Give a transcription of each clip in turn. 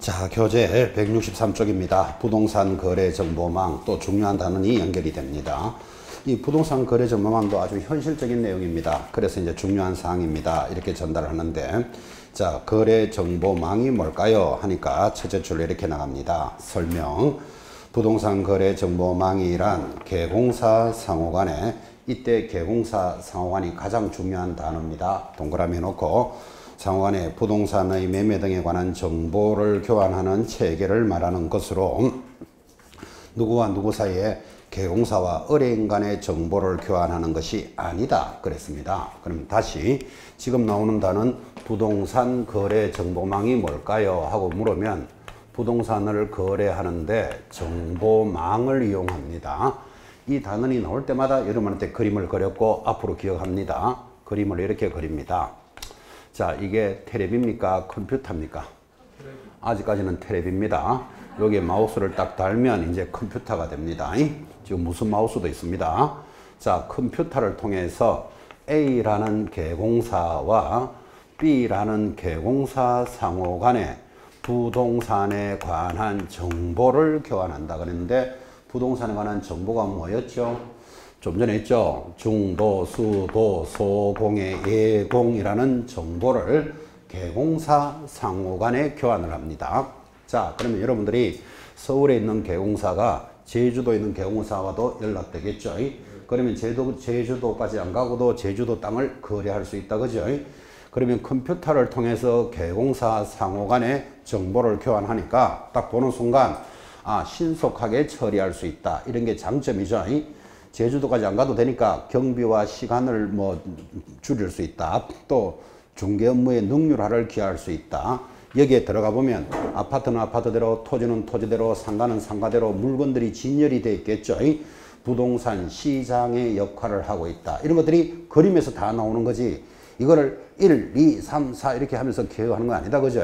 자, 교재 163쪽입니다. 부동산 거래 정보망, 또 중요한 단원이 연결이 됩니다. 이 부동산 거래 정보망도 아주 현실적인 내용입니다. 그래서 이제 중요한 사항입니다. 이렇게 전달하는데, 자, 거래 정보망이 뭘까요? 하니까 첫째 줄로 이렇게 나갑니다. 설명. 부동산 거래 정보망이란 개공사 상호간에, 이때 개공사 상호간이 가장 중요한 단어입니다. 동그라미 해놓고 상호간에 부동산의 매매 등에 관한 정보를 교환하는 체계를 말하는 것으로 누구와 누구 사이에 개공사와 의뢰인 간의 정보를 교환하는 것이 아니다 그랬습니다. 그럼 다시 지금 나오는 단어는 부동산 거래 정보망이 뭘까요? 하고 물으면 부동산을 거래하는데 정보망을 이용합니다. 이 단원이 나올 때마다 여러분한테 그림을 그렸고 앞으로 기억합니다. 그림을 이렇게 그립니다. 자, 이게 텔레비입니까? 컴퓨터입니까? 아직까지는 텔레비입니다. 여기에 마우스를 딱 달면 이제 컴퓨터가 됩니다. 지금 무슨 마우스도 있습니다. 자, 컴퓨터를 통해서 A라는 개공사와 B라는 개공사 상호 간에 부동산에 관한 정보를 교환한다 그랬는데, 부동산에 관한 정보가 뭐였죠? 좀 전에 했죠. 중도, 수도, 소공의 예공이라는 정보를 개공사 상호 간에 교환을 합니다. 자, 그러면 여러분들이 서울에 있는 개공사가 제주도에 있는 개공사와도 연락되겠죠. 그러면 제주도까지 안 가고도 제주도 땅을 거래할 수 있다. 그죠? 그러면 컴퓨터를 통해서 개공사 상호 간에 정보를 교환하니까 딱 보는 순간 신속하게 처리할 수 있다. 이런 게 장점이죠. 제주도까지 안 가도 되니까 경비와 시간을 줄일 수 있다. 또 중개 업무의 능률화를 기할 수 있다. 여기에 들어가 보면 아파트는 아파트대로, 토지는 토지대로, 상가는 상가대로 물건들이 진열이 되어 있겠죠. 부동산 시장의 역할을 하고 있다. 이런 것들이 그림에서 다 나오는 거지. 이거를 1, 2, 3, 4 이렇게 하면서 기억하는 건 아니다. 그죠?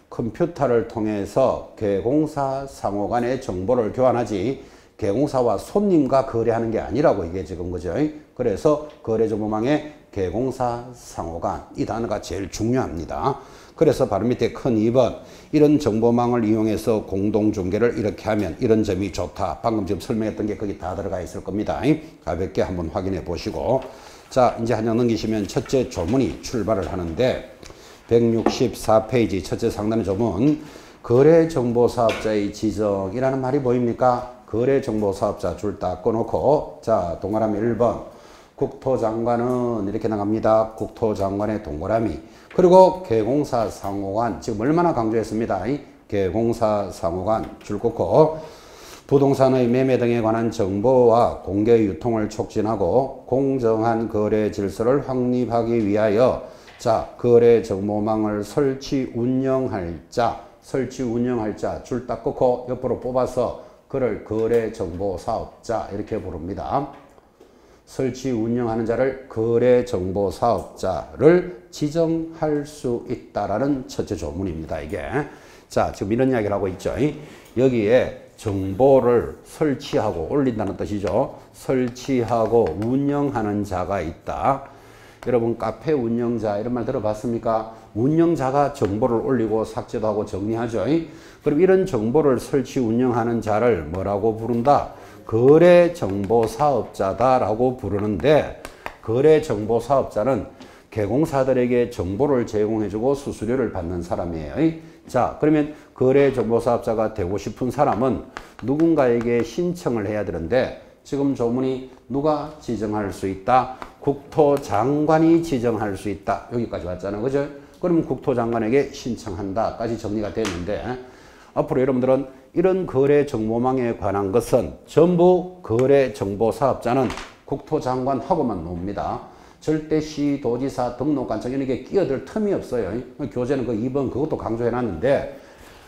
컴퓨터를 통해서 개공사 상호 간의 정보를 교환하지 개공사와 손님과 거래하는 게 아니라고 이게 지금 그죠? 그래서 거래정보망의 개공사 상호간, 이 단어가 제일 중요합니다. 그래서 바로 밑에 큰 2번, 이런 정보망을 이용해서 공동중개를 이렇게 하면 이런 점이 좋다. 방금 지금 설명했던 게 거기 다 들어가 있을 겁니다. 가볍게 한번 확인해 보시고, 자, 이제 한 장 넘기시면 첫째 조문이 출발을 하는데 164페이지 첫째 상단의 조문, 거래정보사업자의 지정이라는 말이 보입니까? 거래정보사업자 줄 딱 꺼놓고, 자, 동그라미 1번 국토장관은 이렇게 나갑니다. 국토장관의 동그라미, 그리고 개공사 상호간, 지금 얼마나 강조했습니다. 개공사 상호간 줄 꽂고, 부동산의 매매 등에 관한 정보와 공개 유통을 促진하고 공정한 거래 질서를 확립하기 위하여, 자, 거래정보망을 설치 운영할 자 줄 딱 꽂고 옆으로 뽑아서 그를 거래정보사업자 이렇게 부릅니다. 설치 운영하는 자를 거래정보사업자를 지정할 수 있다라는 첫째 조문입니다. 이게. 자, 지금 이런 이야기를 하고 있죠. 여기에 정보를 설치하고 올린다는 뜻이죠. 설치하고 운영하는 자가 있다. 여러분 카페 운영자 이런 말 들어봤습니까? 운영자가 정보를 올리고 삭제도 하고 정리하죠. 그럼 이런 정보를 설치 운영하는 자를 뭐라고 부른다? 거래정보사업자다라고 부르는데, 거래정보사업자는 개공사들에게 정보를 제공해주고 수수료를 받는 사람이에요. 자, 그러면 거래정보사업자가 되고 싶은 사람은 누군가에게 신청을 해야 되는데, 지금 조문이 누가 지정할 수 있다? 국토장관이 지정할 수 있다. 여기까지 왔잖아요. 그죠? 그러면 국토장관에게 신청한다까지 정리가 됐는데, 앞으로 여러분들은 이런 거래정보망에 관한 것은 전부 거래정보사업자는 국토장관하고만 놉니다. 절대 시도지사 등록관청 이런 게 끼어들 틈이 없어요. 교재는 그 2번 그것도 강조해놨는데,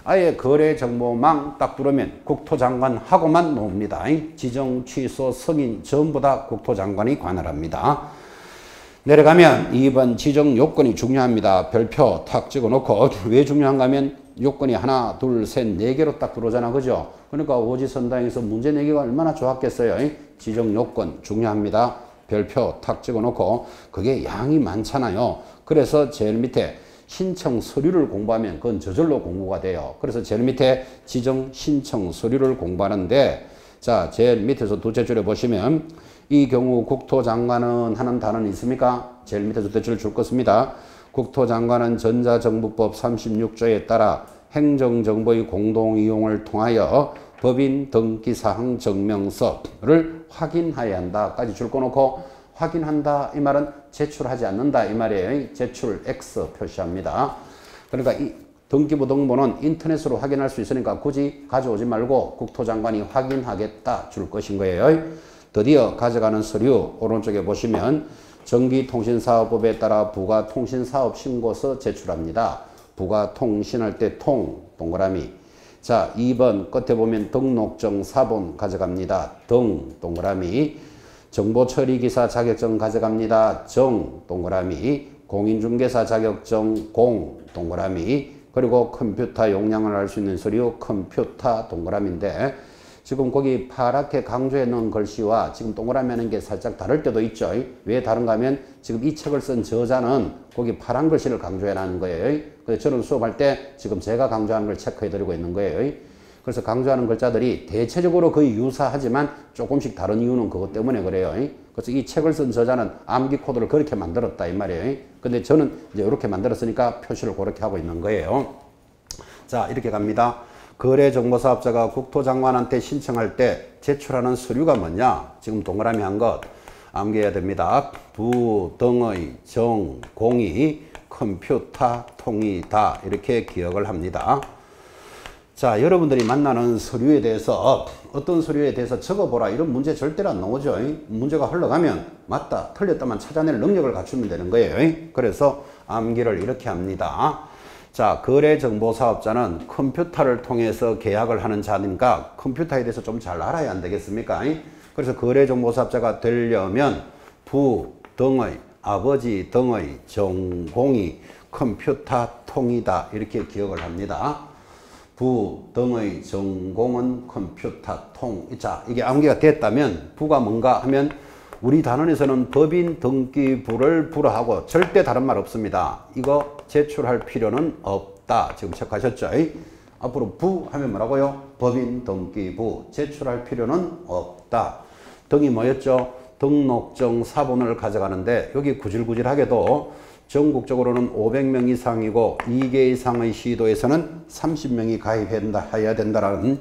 아예 거래정보망 딱 부르면 국토장관하고만 놉니다. 지정, 취소, 승인 전부 다 국토장관이 관할합니다. 내려가면 2번 지정 요건이 중요합니다. 별표 탁 찍어놓고, 왜 중요한가 하면 요건이 하나, 둘, 셋, 네 개로 딱 들어오잖아. 그죠? 그러니까 오지선다에서 문제 내기가 얼마나 좋았겠어요. 지정 요건 중요합니다. 별표 탁 찍어놓고, 그게 양이 많잖아요. 그래서 제일 밑에 신청 서류를 공부하면 그건 저절로 공부가 돼요. 그래서 제일 밑에 지정 신청 서류를 공부하는데, 자, 제일 밑에서 두째 줄에 보시면 이 경우 국토장관은 하는 단어는 있습니까? 제일 밑에서 두째 줄 줄 것입니다. 국토장관은 전자정부법 36조에 따라 행정정보의 공동이용을 통하여 법인 등기사항 증명서를 확인해야 한다까지 줄 꺼놓고, 확인한다 이 말은 제출하지 않는다 이 말이에요. 제출 X 표시합니다. 그러니까 이 등기부 등본은 인터넷으로 확인할 수 있으니까 굳이 가져오지 말고 국토장관이 확인하겠다 줄 것인 거예요. 드디어 가져가는 서류 오른쪽에 보시면 전기통신사업법에 따라 부가통신사업신고서 제출합니다. 부가통신할 때 통 동그라미. 자, 2번 끝에 보면 등록증 사본 가져갑니다. 등 동그라미. 정보처리기사 자격증 가져갑니다. 정 동그라미. 공인중개사 자격증 공 동그라미. 그리고 컴퓨터 용량을 알 수 있는 서류 컴퓨터 동그라미인데, 지금 거기 파랗게 강조해 놓은 글씨와 지금 동그라미 하는 게 살짝 다를 때도 있죠. 왜 다른가 하면 지금 이 책을 쓴 저자는 거기 파란 글씨를 강조해 놨는 거예요. 그래서 저는 수업할 때 지금 제가 강조하는 걸 체크해 드리고 있는 거예요. 그래서 강조하는 글자들이 대체적으로 거의 유사하지만 조금씩 다른 이유는 그것 때문에 그래요. 그래서 이 책을 쓴 저자는 암기 코드를 그렇게 만들었다 이 말이에요. 근데 저는 이제 이렇게 만들었으니까 표시를 그렇게 하고 있는 거예요. 자, 이렇게 갑니다. 거래정보사업자가 국토장관한테 신청할 때 제출하는 서류가 뭐냐? 지금 동그라미 한 것 암기해야 됩니다. 부, 등의, 정, 공이, 컴퓨터, 통이다 이렇게 기억을 합니다. 자, 여러분들이 만나는 서류에 대해서 어떤 서류에 대해서 적어보라 이런 문제 절대로 안 나오죠. 문제가 흘러가면 맞다 틀렸다만 찾아낼 능력을 갖추면 되는 거예요. 그래서 암기를 이렇게 합니다. 자, 거래정보사업자는 컴퓨터를 통해서 계약을 하는 자니까 컴퓨터에 대해서 좀 잘 알아야 안 되겠습니까? 그래서 거래정보사업자가 되려면 부 등의, 아버지 등의 전공이 컴퓨터 통이다 이렇게 기억을 합니다. 부 등의 전공은 컴퓨터 통. 자, 이게 암기가 됐다면 부가 뭔가 하면 우리 단원에서는 법인 등기부를 불허하고 절대 다른 말 없습니다. 이거 제출할 필요는 없다. 지금 체크하셨죠? 앞으로 부 하면 뭐라고요? 법인 등기부 제출할 필요는 없다. 등이 뭐였죠? 등록증 사본을 가져가는데 여기 구질구질하게도 전국적으로는 500명 이상이고 2개 이상의 시도에서는 30명이 가입해야 된다라는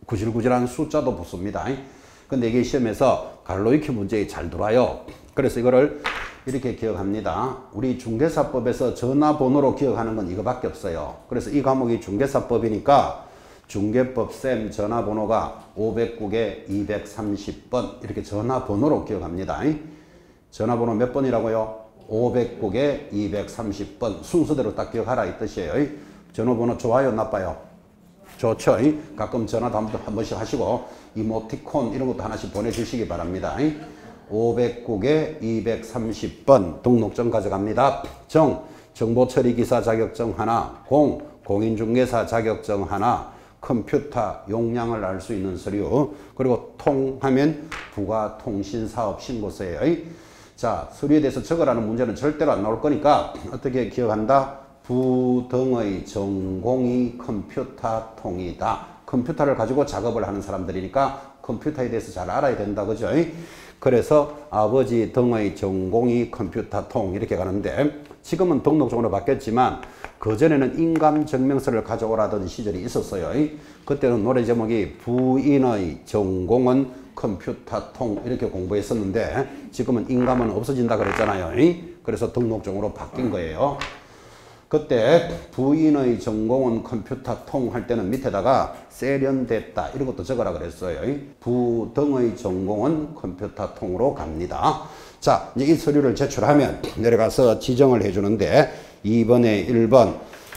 구질구질한 숫자도 붙습니다. 근데 이게 시험에서 갈로이키 문제에 잘 들어와요. 그래서 이거를 이렇게 기억합니다. 우리 중개사법에서 전화번호로 기억하는 건 이거밖에 없어요. 그래서 이 과목이 중개사법이니까 중개법 쌤 전화번호가 509개 230번 이렇게 전화번호로 기억합니다. 전화번호 몇 번이라고요? 509개 230번 순서대로 딱 기억하라 이 뜻이에요. 전화번호 좋아요 나빠요? 좋죠. 가끔 전화도 한 번씩 하시고 이모티콘 이런 것도 하나씩 보내주시기 바랍니다. 509개 230번 등록증 가져갑니다. 정, 정보처리기사 자격증 하나. 공, 공인중개사 자격증 하나. 컴퓨터 용량을 알 수 있는 서류. 그리고 통 하면 부가통신사업 신고서예요. 자, 서류에 대해서 적으라는 문제는 절대로 안 나올 거니까 어떻게 기억한다? 부 등의 전공이 컴퓨터 통이다. 컴퓨터를 가지고 작업을 하는 사람들이니까 컴퓨터에 대해서 잘 알아야 된다. 그죠? 그래서 아버지 등의 전공이 컴퓨터 통 이렇게 가는데 지금은 등록증으로 바뀌었지만 그전에는 인감증명서를 가져오라던 시절이 있었어요. 그때는 노래 제목이 부인의 전공은 컴퓨터 통 이렇게 공부했었는데 지금은 인감은 없어진다 그랬잖아요. 그래서 등록증으로 바뀐 거예요. 그때 부인의 전공은 컴퓨터 통 할 때는 밑에다가 세련됐다 이런 것도 적으라 그랬어요. 부 등의 전공은 컴퓨터 통으로 갑니다. 자, 이제 이 서류를 제출하면 내려가서 지정을 해주는데 2번에 1번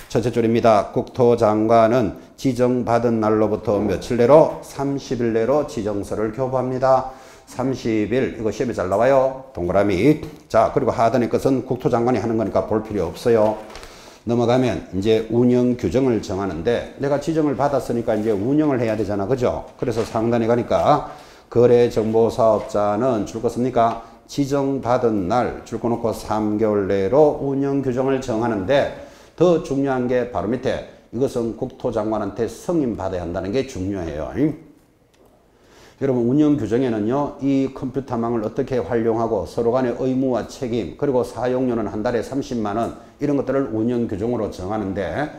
첫째 줄입니다. 국토장관은 지정받은 날로부터 며칠 내로 30일 내로 지정서를 교부합니다. 30일 이거 시험에 잘 나와요. 동그라미. 자, 그리고 하단의 것은 국토장관이 하는 거니까 볼 필요 없어요. 넘어가면 이제 운영 규정을 정하는데 내가 지정을 받았으니까 이제 운영을 해야 되잖아. 그죠? 그래서 상단에 가니까 거래정보사업자는 줄 것입니까? 지정받은 날 줄 거 놓고 3개월 내로 운영 규정을 정하는데 더 중요한 게 바로 밑에 이것은 국토장관한테 승인받아야 한다는 게 중요해요. 여러분 운영 규정에는요 이 컴퓨터망을 어떻게 활용하고 서로 간의 의무와 책임 그리고 사용료는 한 달에 30만원 이런 것들을 운영 규정으로 정하는데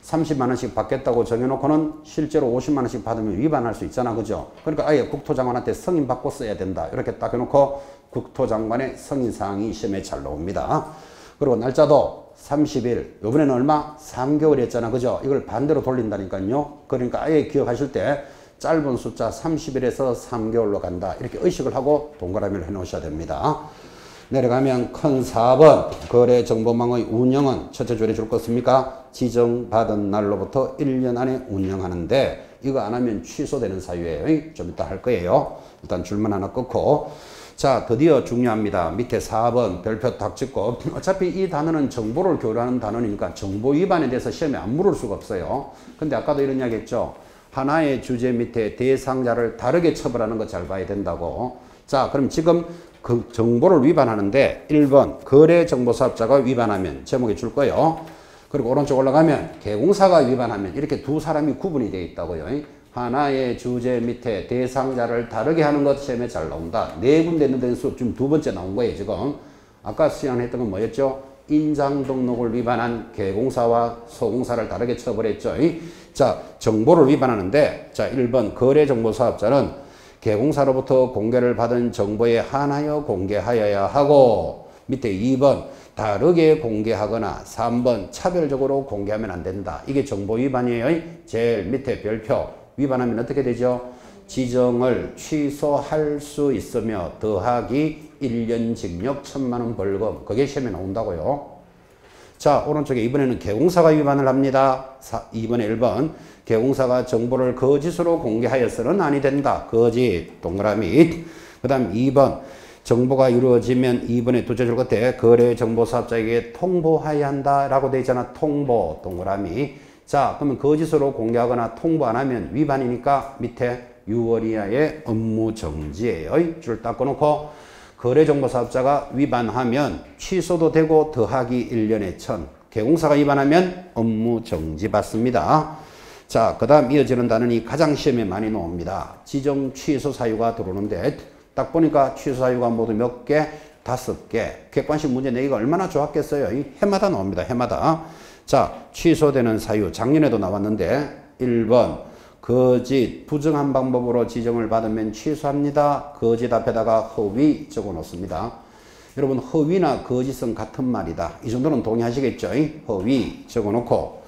30만원씩 받겠다고 정해놓고는 실제로 50만원씩 받으면 위반할 수 있잖아. 그죠? 그러니까 아예 국토장관한테 승인받고 써야 된다. 이렇게 딱 해놓고 국토장관의 승인사항이 시험에 잘 나옵니다. 그리고 날짜도 30일, 요번에는 얼마? 3개월 했잖아. 그죠? 이걸 반대로 돌린다니까요. 그러니까 아예 기억하실 때 짧은 숫자 30일에서 3개월로 간다. 이렇게 의식을 하고 동그라미를 해 놓으셔야 됩니다. 내려가면 큰 4번 거래정보망의 운영은 첫째 줄에 줄 것입니까? 지정받은 날로부터 1년 안에 운영하는데 이거 안 하면 취소되는 사유예요. 좀 이따 할 거예요. 일단 줄만 하나 끊고 자 드디어 중요합니다. 밑에 4번 별표 딱 찍고 어차피 이 단어는 정보를 교류하는 단어니까 정보 위반에 대해서 시험에 안 물을 수가 없어요. 근데 아까도 이런 이야기 했죠. 하나의 주제 밑에 대상자를 다르게 처벌하는 거 잘 봐야 된다고. 자, 그럼 지금 그 정보를 위반하는데 1번 거래정보사업자가 위반하면 제목에 줄 거예요. 그리고 오른쪽 올라가면 개공사가 위반하면 이렇게 두 사람이 구분이 되어 있다고요. 하나의 주제 밑에 대상자를 다르게 하는 것 시험에 잘 나온다. 네 군데 있는 데서 지금 두 번째 나온 거예요. 지금 아까 시연했던 건 뭐였죠? 인장 등록을 위반한 개공사와 소공사를 다르게 처벌했죠. 자, 정보를 위반하는데 자, 1번 거래정보사업자는 개공사로부터 공개를 받은 정보에 한하여 공개하여야 하고 밑에 2번 다르게 공개하거나 3번 차별적으로 공개하면 안 된다. 이게 정보 위반이에요. 제일 밑에 별표 위반하면 어떻게 되죠? 지정을 취소할 수 있으며 더하기 1년 징역 1,000만원 벌금. 그게 시험에 나온다고요. 자, 오른쪽에 이번에는 개공사가 위반을 합니다. 2번에 1번 개공사가 정보를 거짓으로 공개하여서는 아니 된다. 거짓 동그라미. 그 다음 2번 정보가 이루어지면 2번에 두째 줄 끝에 거래정보사업자에게 통보해야 한다 라고 되어 있잖아. 통보 동그라미. 자, 그러면 거짓으로 공개하거나 통보 안 하면 위반이니까 밑에 6월 이하의 업무 정지예요. 줄 딱 꺼놓고 거래정보사업자가 위반하면 취소도 되고 더하기 1년에 1,000. 개공사가 위반하면 업무 정지 받습니다. 자, 그 다음 이어지는 단원이 가장 시험에 많이 나옵니다. 지정 취소 사유가 들어오는데 딱 보니까 취소 사유가 모두 몇 개? 5개. 객관식 문제 내기가 얼마나 좋았겠어요. 이 해마다 나옵니다. 해마다. 자, 취소되는 사유 작년에도 나왔는데 1번 거짓 부정한 방법으로 지정을 받으면 취소합니다. 거짓 앞에다가 허위 적어 놓습니다. 여러분 허위나 거짓은 같은 말이다. 이 정도는 동의하시겠죠? 허위 적어 놓고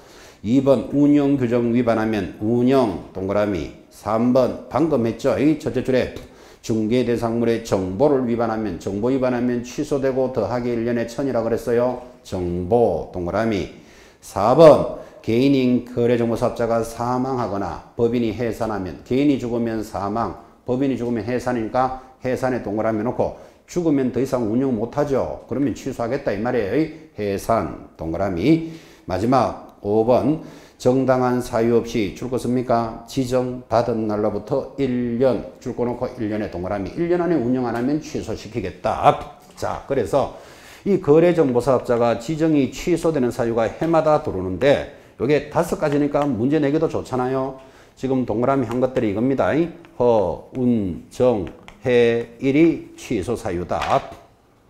2번 운영 규정 위반하면 운영 동그라미. 3번 방금 했죠? 첫째 줄에 중개 대상물의 정보를 위반하면 정보 위반하면 취소되고 더하기 1년에 1,000이라고 그랬어요. 정보 동그라미. 4번 개인인 거래정보사업자가 사망하거나 법인이 해산하면 개인이 죽으면 사망, 법인이 죽으면 해산이니까 해산에 동그라미 놓고 죽으면 더 이상 운영 못하죠. 그러면 취소하겠다 이 말이에요. 해산 동그라미. 마지막 5번 정당한 사유 없이 줄 것입니까? 지정받은 날로부터 1년 줄 거 놓고 1년에 동그라미. 1년 안에 운영 안 하면 취소시키겠다. 자, 그래서 이 거래정보사업자가 지정이 취소되는 사유가 해마다 들어오는데 이게 5가지니까 문제 내기도 좋잖아요. 지금 동그라미 한 것들이 이겁니다. 허, 운, 정, 해, 일이 취소 사유다.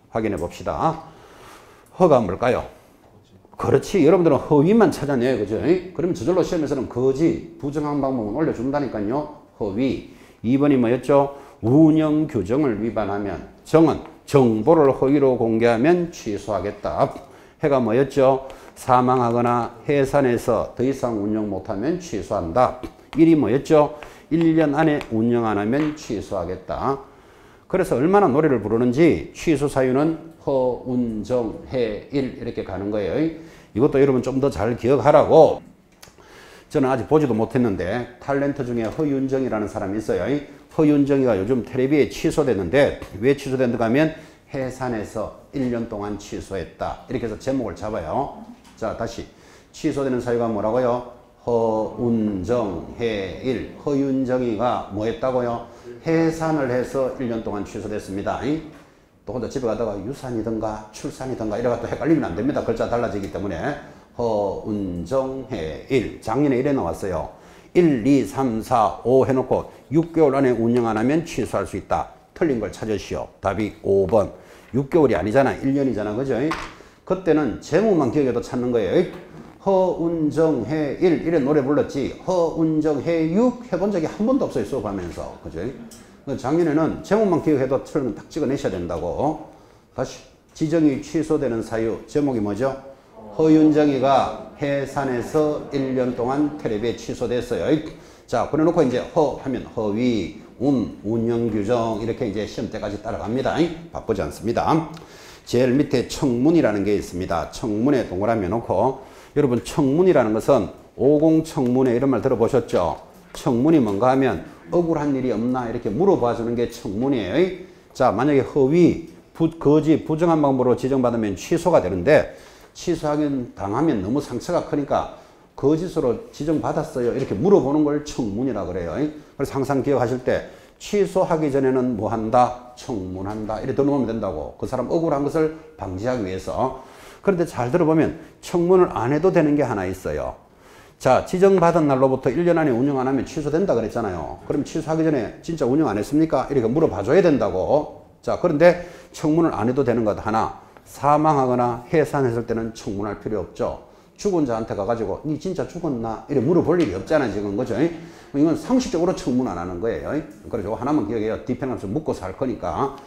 확인해 봅시다. 허가 뭘까요? 그렇지. 여러분들은 허위만 찾아내요. 그죠? 그러면 저절로 시험에서는 거짓, 부정한 방법은 올려준다니까요. 허위. 2번이 뭐였죠? 운영 규정을 위반하면 정은 정보를 허위로 공개하면 취소하겠다. 해가 뭐였죠? 사망하거나 해산해서 더 이상 운영 못하면 취소한다. 1이 뭐였죠? 1년 안에 운영 안 하면 취소하겠다. 그래서 얼마나 노래를 부르는지 취소 사유는 허, 운, 정, 해, 일 이렇게 가는 거예요. 이것도 여러분 좀 더 잘 기억하라고. 저는 아직 보지도 못했는데 탤런트 중에 허윤정이라는 사람이 있어요. 허윤정이가 요즘 텔레비에 취소됐는데 왜 취소됐는가 하면 해산해서 1년 동안 취소했다. 이렇게 해서 제목을 잡아요. 자, 다시 취소되는 사유가 뭐라고요? 허운정, 해일. 허윤정이가 뭐 했다고요? 해산을 해서 1년 동안 취소됐습니다. 또 혼자 집에 가다가 유산이든가 출산이든가 이래가 또 헷갈리면 안 됩니다. 글자 달라지기 때문에. 허운정해 1. 작년에 1에 나왔어요. 1, 2, 3, 4, 5 해놓고 6개월 안에 운영 안 하면 취소할 수 있다. 틀린 걸 찾으시오. 답이 5번. 6개월이 아니잖아. 1년이잖아. 그죠? 그때는 제목만 기억해도 찾는 거예요. 허운정해 1. 이래 노래 불렀지. 허운정해 6 해본 적이 한 번도 없어요. 수업하면서. 그죠? 작년에는 제목만 기억해도 틀린 딱 찍어내셔야 된다고. 다시. 지정이 취소되는 사유. 제목이 뭐죠? 허윤정이가 해산에서 1년 동안 텔레비에 취소됐어요. 자, 그래놓고 이제 허 하면 허위, 운영규정 이렇게 이제 시험 때까지 따라갑니다. 바쁘지 않습니다. 제일 밑에 청문이라는 게 있습니다. 청문에 동그라미 놓고 여러분 청문이라는 것은 50 청문회 이런 말 들어보셨죠? 청문이 뭔가 하면 억울한 일이 없나 이렇게 물어봐 주는 게 청문이에요. 자, 만약에 허위, 거짓, 부정한 방법으로 지정받으면 취소가 되는데 취소하긴 당하면 너무 상처가 크니까 거짓으로 지정받았어요. 이렇게 물어보는 걸 청문이라고 그래요. 그래서 항상 기억하실 때 취소하기 전에는 뭐 한다? 청문한다. 이렇게 들어보면 된다고. 그 사람 억울한 것을 방지하기 위해서. 그런데 잘 들어보면 청문을 안 해도 되는 게 하나 있어요. 자, 지정받은 날로부터 1년 안에 운영 안 하면 취소된다 그랬잖아요. 그럼 취소하기 전에 진짜 운영 안 했습니까? 이렇게 물어봐 줘야 된다고. 자, 그런데 청문을 안 해도 되는 것 하나. 사망하거나 해산했을 때는 청문할 필요 없죠. 죽은 자한테 가가지고 니 진짜 죽었나? 이렇게 물어볼 일이 없잖아 지금. 그죠? 이건 상식적으로 청문 안 하는 거예요. 그래서 하나만 기억해요. 뒤편에서 묶어서 할 거니까.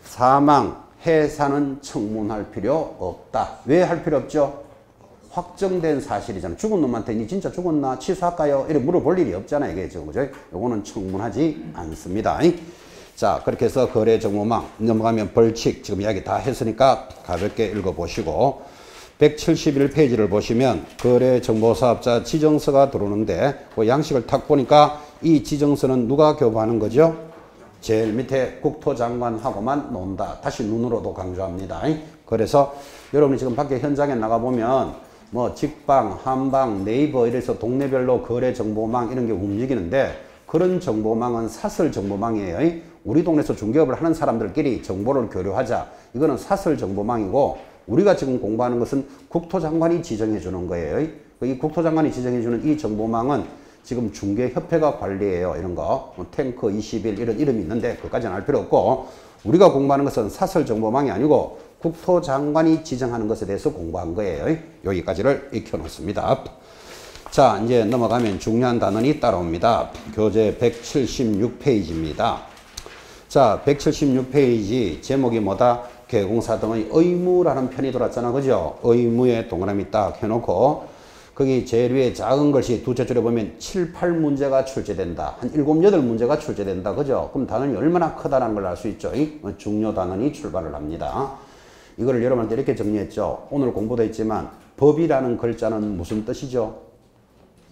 사망, 해산은 청문할 필요 없다. 왜 할 필요 없죠? 확정된 사실이잖아. 죽은 놈한테 니 진짜 죽었나? 취소할까요? 이렇게 물어볼 일이 없잖아 이게 지금. 그죠? 요거는 청문하지 않습니다. 자, 그렇게 해서 거래 정보망 넘어가면 벌칙 지금 이야기 다 했으니까 가볍게 읽어보시고 171페이지를 보시면 거래 정보사업자 지정서가 들어오는데 그 양식을 탁 보니까 이 지정서는 누가 교부하는 거죠? 제일 밑에 국토장관하고만 논다. 다시 눈으로도 강조합니다. 그래서 여러분이 지금 밖에 현장에 나가보면 뭐 직방, 한방, 네이버 이래서 동네별로 거래 정보망 이런 게 움직이는데 그런 정보망은 사설 정보망이에요. 우리 동네에서 중개업을 하는 사람들끼리 정보를 교류하자. 이거는 사설 정보망이고 우리가 지금 공부하는 것은 국토장관이 지정해 주는 거예요. 이 국토장관이 지정해 주는 이 정보망은 지금 중개협회가 관리해요. 이런 거. 탱크 20일 이런 이름이 있는데 그것까지는 알 필요 없고 우리가 공부하는 것은 사설 정보망이 아니고 국토장관이 지정하는 것에 대해서 공부한 거예요. 여기까지를 익혀놓습니다. 자, 이제 넘어가면 중요한 단원이 따라옵니다. 교재 176페이지입니다. 자, 176페이지 제목이 뭐다? 개공사 등의 의무라는 편이 들어왔잖아. 그죠? 의무에 동그라미 딱 해놓고 거기 제일 위에 작은 글씨 두째 줄에 보면 7, 8문제가 출제된다. 한 7, 8문제가 출제된다. 그죠? 그럼 단원이 얼마나 크다는 걸 알 수 있죠. 중요 단원이 출발을 합니다. 이거를 여러분한테 이렇게 정리했죠. 오늘 공부도 했지만 법이라는 글자는 무슨 뜻이죠?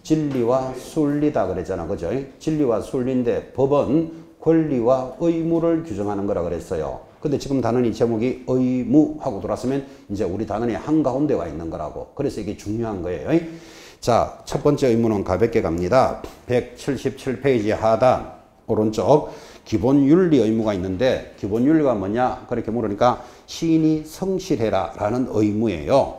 진리와 순리다 그랬잖아. 그죠? 진리와 순리인데 법은 권리와 의무를 규정하는 거라 그랬어요. 근데 지금 단원이 제목이 의무하고 들어왔으면 이제 우리 단원이 한가운데 와 있는 거라고. 그래서 이게 중요한 거예요. 자, 첫 번째 의무는 가볍게 갑니다. 177페이지 하단 오른쪽 기본 윤리 의무가 있는데 기본 윤리가 뭐냐? 그렇게 물으니까 시인이 성실해라 라는 의무예요.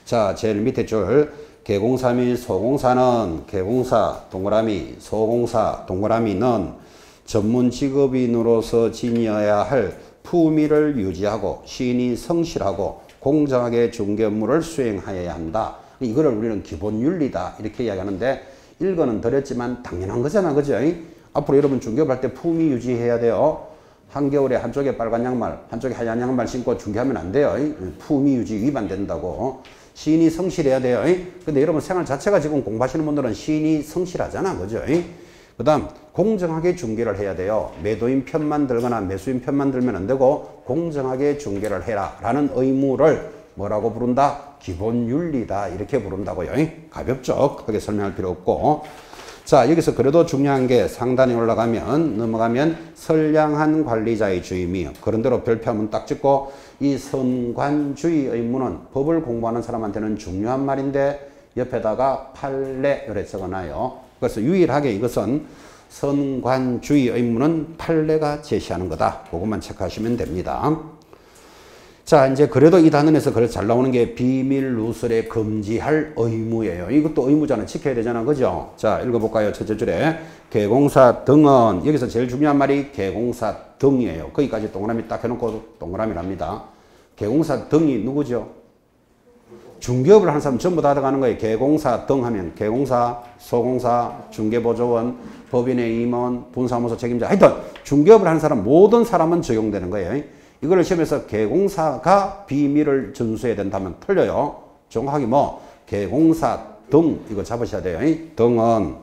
자, 제일 밑에 줄 개공사 및 소공사는 개공사 동그라미 소공사 동그라미는 전문 직업인으로서 지녀야 할 품위를 유지하고 시인이 성실하고 공정하게 중개 업무를 수행하여야 한다. 이거를 우리는 기본 윤리다 이렇게 이야기하는데 일거는 드렸지만 당연한 거잖아. 그죠? 앞으로 여러분 중개업할 때 품위 유지해야 돼요. 한겨울에 한쪽에 빨간 양말 한쪽에 하얀 양말 신고 중개하면 안 돼요. 품위 유지 위반된다고. 시인이 성실해야 돼요. 근데 여러분 생활 자체가 지금 공부하시는 분들은 시인이 성실하잖아. 그죠? 그 다음 공정하게 중개를 해야 돼요. 매도인 편만 들거나 매수인 편만 들면 안 되고 공정하게 중개를 해라 라는 의무를 뭐라고 부른다? 기본 윤리다 이렇게 부른다고요. 가볍죠? 크게 설명할 필요 없고. 자, 여기서 그래도 중요한 게 상단에 올라가면 넘어가면 선량한 관리자의 주의미 그런 대로 별표하면 딱 찍고 이 선관주의 의무는 법을 공부하는 사람한테는 중요한 말인데 옆에다가 판례 이렇게 적어놔요. 그래서 유일하게 이것은 선관주의 의무는 판례가 제시하는 거다. 그것만 체크하시면 됩니다. 자, 이제 그래도 이 단원에서 그래서 잘 나오는 게 비밀 누설에 금지할 의무예요. 이것도 의무잖아. 지켜야 되잖아. 그죠? 자, 읽어볼까요? 첫째 줄에. 개공사 등은, 여기서 제일 중요한 말이 개공사 등이에요. 거기까지 동그라미 딱 해놓고 동그라미랍니다. 개공사 등이 누구죠? 중개업을 하는 사람 전부 다 들어가는 거예요. 개공사 등 하면 개공사, 소공사, 중개보조원, 법인의 임원, 분사무소 책임자. 하여튼 중개업을 하는 사람 모든 사람은 적용되는 거예요. 이거를 시험에서 개공사가 비밀을 준수해야 된다면 틀려요. 정확하게 뭐 개공사 등 이거 잡으셔야 돼요. 등은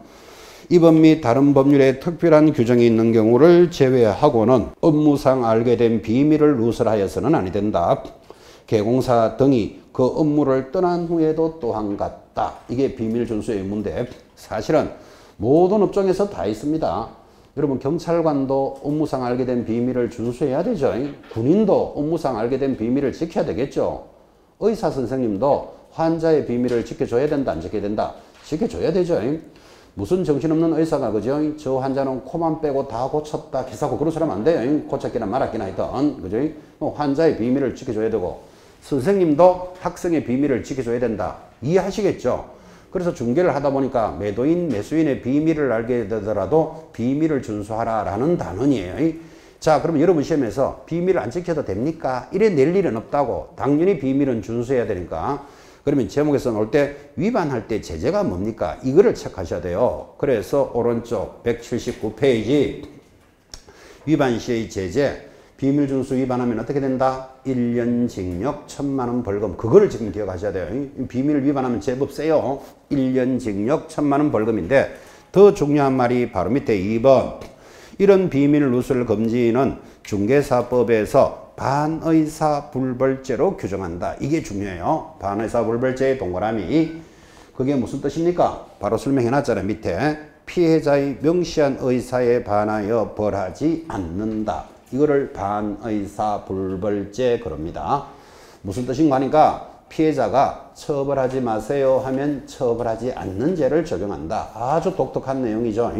이법 및 다른 법률에 특별한 규정이 있는 경우를 제외하고는 업무상 알게 된 비밀을 누설하여서는 아니 된다. 개공사 등이 그 업무를 떠난 후에도 또한 같다. 이게 비밀 준수의 의무인데 사실은 모든 업종에서 다 있습니다. 여러분 경찰관도 업무상 알게 된 비밀을 준수해야 되죠. 군인도 업무상 알게 된 비밀을 지켜야 되겠죠. 의사 선생님도 환자의 비밀을 지켜줘야 된다, 안 지켜야 된다? 지켜줘야 되죠. 무슨 정신없는 의사가 그죠? 저 환자는 코만 빼고 다 고쳤다 기사고 그런 사람 안 돼요. 고쳤기나 말았기나 하여튼 그죠? 환자의 비밀을 지켜줘야 되고 선생님도 학생의 비밀을 지켜줘야 된다. 이해하시겠죠? 그래서 중개를 하다 보니까 매도인, 매수인의 비밀을 알게 되더라도 비밀을 준수하라라는 단원이에요. 자, 그럼 여러분 시험에서 비밀을 안 지켜도 됩니까? 이래 낼 일은 없다고. 당연히 비밀은 준수해야 되니까. 그러면 제목에서 나올 때 위반할 때 제재가 뭡니까? 이거를 체크하셔야 돼요. 그래서 오른쪽 179페이지 위반 시의 제재. 비밀 준수 위반하면 어떻게 된다? 1년 징역 1,000만 원 벌금. 그거를 지금 기억하셔야 돼요. 비밀 위반하면 제법 세요. 1년 징역 1,000만 원 벌금인데 더 중요한 말이 바로 밑에 2번. 이런 비밀 누설 금지는 중개사법에서 반의사불벌죄로 규정한다. 이게 중요해요. 반의사불벌죄의 동그라미. 그게 무슨 뜻입니까? 바로 설명해 놨잖아요. 밑에. 피해자의 명시한 의사에 반하여 벌하지 않는다. 이거를 반의사불벌죄 그럽니다. 무슨 뜻인가 하니까 피해자가 처벌하지 마세요 하면 처벌하지 않는 죄를 적용한다. 아주 독특한 내용이죠.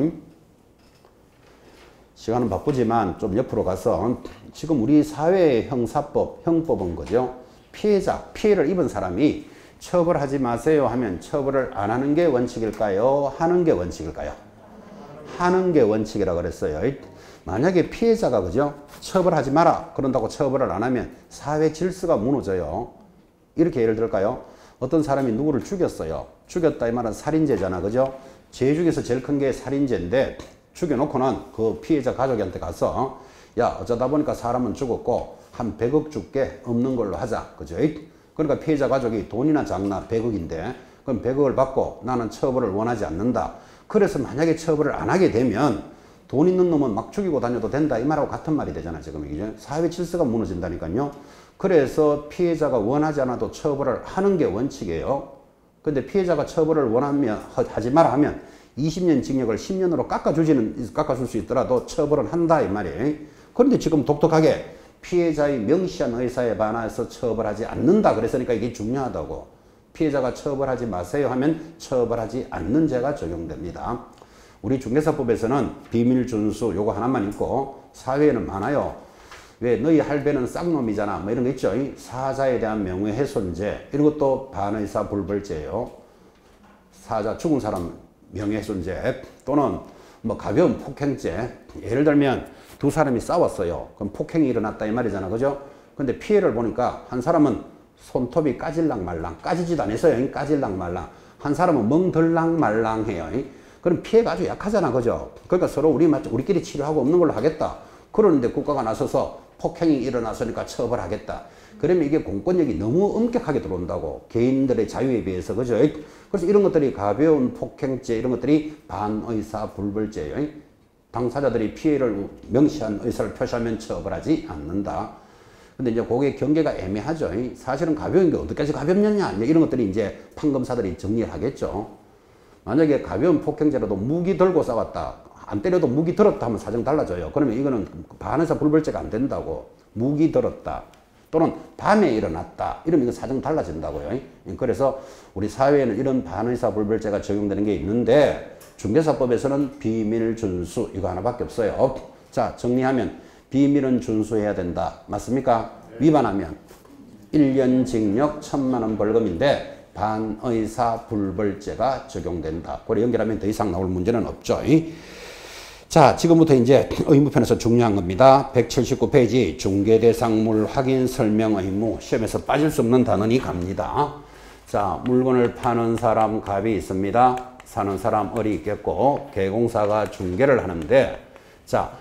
시간은 바쁘지만 좀 옆으로 가서 지금 우리 사회의 형사법, 형법은 그죠? 피해를 입은 사람이 처벌하지 마세요 하면 처벌을 안 하는 게 원칙일까요? 하는 게 원칙일까요? 하는 게 원칙이라고 그랬어요. 만약에 피해자가 그죠? 처벌하지 마라 그런다고 처벌을 안 하면 사회 질서가 무너져요. 이렇게 예를 들까요? 어떤 사람이 누구를 죽였어요. 죽였다 이 말은 살인죄잖아. 그죠? 죄 중에서 제일 큰 게 살인죄인데 죽여놓고는 그 피해자 가족한테 가서 야 어쩌다 보니까 사람은 죽었고 한 100억 줄게 없는 걸로 하자. 그죠? 그러니까 피해자 가족이 돈이나 작나 100억인데 그럼 100억을 받고 나는 처벌을 원하지 않는다. 그래서 만약에 처벌을 안 하게 되면 돈 있는 놈은 막 죽이고 다녀도 된다 이 말하고 같은 말이 되잖아. 지금 이게 사회 질서가 무너진다니까요. 그래서 피해자가 원하지 않아도 처벌을 하는 게 원칙이에요. 근데 피해자가 처벌을 원하면 하지 마라 하면 20년 징역을 10년으로 깎아줄 수 있더라도 처벌은 한다 이 말이에요. 그런데 지금 독특하게 피해자의 명시한 의사에 반해서 처벌하지 않는다 그랬으니까 이게 중요하다고. 피해자가 처벌하지 마세요 하면 처벌하지 않는 죄가 적용됩니다. 우리 중개사법에서는 비밀 준수 요거 하나만 있고 사회에는 많아요. 왜 너희 할배는 쌍놈이잖아 뭐 이런 거 있죠. 사자에 대한 명예훼손죄 이런 것도 반의사불벌죄예요. 사자 죽은 사람 명예훼손죄 또는 뭐 가벼운 폭행죄. 예를 들면 두 사람이 싸웠어요. 그럼 폭행이 일어났다 이 말이잖아. 그죠? 근데 피해를 보니까 한 사람은 손톱이 까질랑 말랑 까지지도 않았어요. 까질랑 말랑. 한 사람은 멍들랑 말랑 해요. 그럼 피해가 아주 약하잖아. 그죠? 그러니까 서로 우리끼리 치료하고 없는 걸로 하겠다. 그러는데 국가가 나서서 폭행이 일어났으니까 처벌하겠다. 그러면 이게 공권력이 너무 엄격하게 들어온다고. 개인들의 자유에 비해서. 그죠? 그래서 이런 것들이 가벼운 폭행죄 이런 것들이 반의사불벌죄예요. 당사자들이 피해를 명시한 의사를 표시하면 처벌하지 않는다. 근데 이제 그게 경계가 애매하죠. 사실은 가벼운 게 어디까지 가볍느냐 이런 것들이 이제 판검사들이 정리를 하겠죠. 만약에 가벼운 폭행죄라도 무기 들고 싸웠다. 안 때려도 무기 들었다 하면 사정 달라져요. 그러면 이거는 반의사불벌죄가 안 된다고. 무기 들었다. 또는 밤에 일어났다. 이러면 이거 사정 달라진다고요. 그래서 우리 사회에는 이런 반의사불벌죄가 적용되는 게 있는데 중개사법에서는 비밀 준수 이거 하나밖에 없어요. 자 정리하면 비밀은 준수해야 된다. 맞습니까? 위반하면 1년 징역 1,000만 원 벌금인데 반의사 불벌죄가 적용된다. 그래 연결하면 더 이상 나올 문제는 없죠. 자, 지금부터 이제 의무편에서 중요한 겁니다. 179페이지 중개대상물 확인 설명 의무. 시험에서 빠질 수 없는 단원이 갑니다. 자, 물건을 파는 사람 갑이 있습니다. 사는 사람 을이 있겠고 개공사가 중개를 하는데, 자,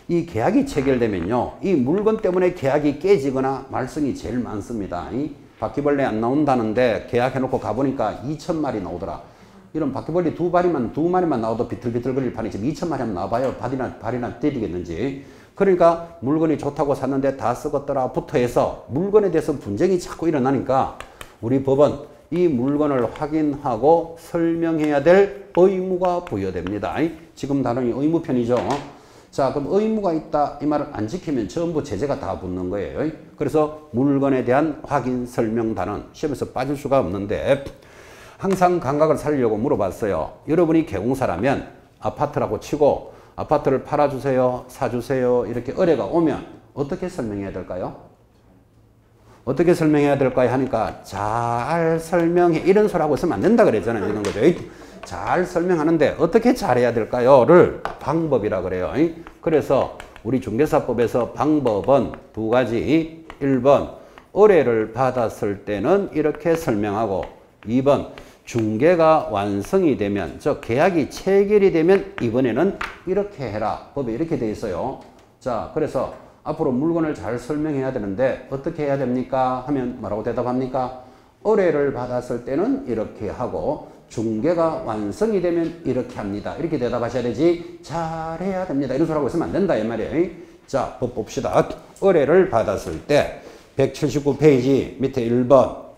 이 계약이 체결되면요, 이 물건 때문에 계약이 깨지거나 말썽이 제일 많습니다. 이 바퀴벌레 안 나온다는데 계약해놓고 가보니까 2,000마리 나오더라. 이런 바퀴벌레 두 마리만 나와도 비틀비틀거릴 판이 지금 2,000마리 한번 나와봐요. 발이나 때리겠는지. 그러니까 물건이 좋다고 샀는데 다 썩었더라 부터 해서 물건에 대해서 분쟁이 자꾸 일어나니까 우리 법은 이 물건을 확인하고 설명해야 될 의무가 부여됩니다. 지금 단원이 의무편이죠. 자, 그럼 의무가 있다 이 말을 안 지키면 전부 제재가 다 붙는 거예요. 그래서 물건에 대한 확인 설명 단원 시험에서 빠질 수가 없는데, 항상 감각을 살리려고 물어봤어요. 여러분이 개공사라면 아파트라고 치고 아파트를 팔아주세요, 사주세요 이렇게 의뢰가 오면 어떻게 설명해야 될까요? 어떻게 설명해야 될까요? 하니까 잘 설명해 이런 소리 하고 있으면 안 된다 그랬잖아요. 이런 거죠. 잘 설명하는데 어떻게 잘해야 될까요?를 방법이라 그래요. 그래서 우리 중개사법에서 방법은 두 가지. 1번 의뢰를 받았을 때는 이렇게 설명하고, 2번 중개가 완성이 되면, 즉 계약이 체결이 되면 이번에는 이렇게 해라. 법에 이렇게 돼 있어요. 자, 그래서 앞으로 물건을 잘 설명해야 되는데 어떻게 해야 됩니까? 하면 뭐라고 대답합니까? 의뢰를 받았을 때는 이렇게 하고 중개가 완성이 되면 이렇게 합니다. 이렇게 대답하셔야 되지 잘해야 됩니다. 이런 소리 하고 있으면 안 된다 이 말이에요. 자, 법 봅시다. 의뢰를 받았을 때 179페이지 밑에 1번.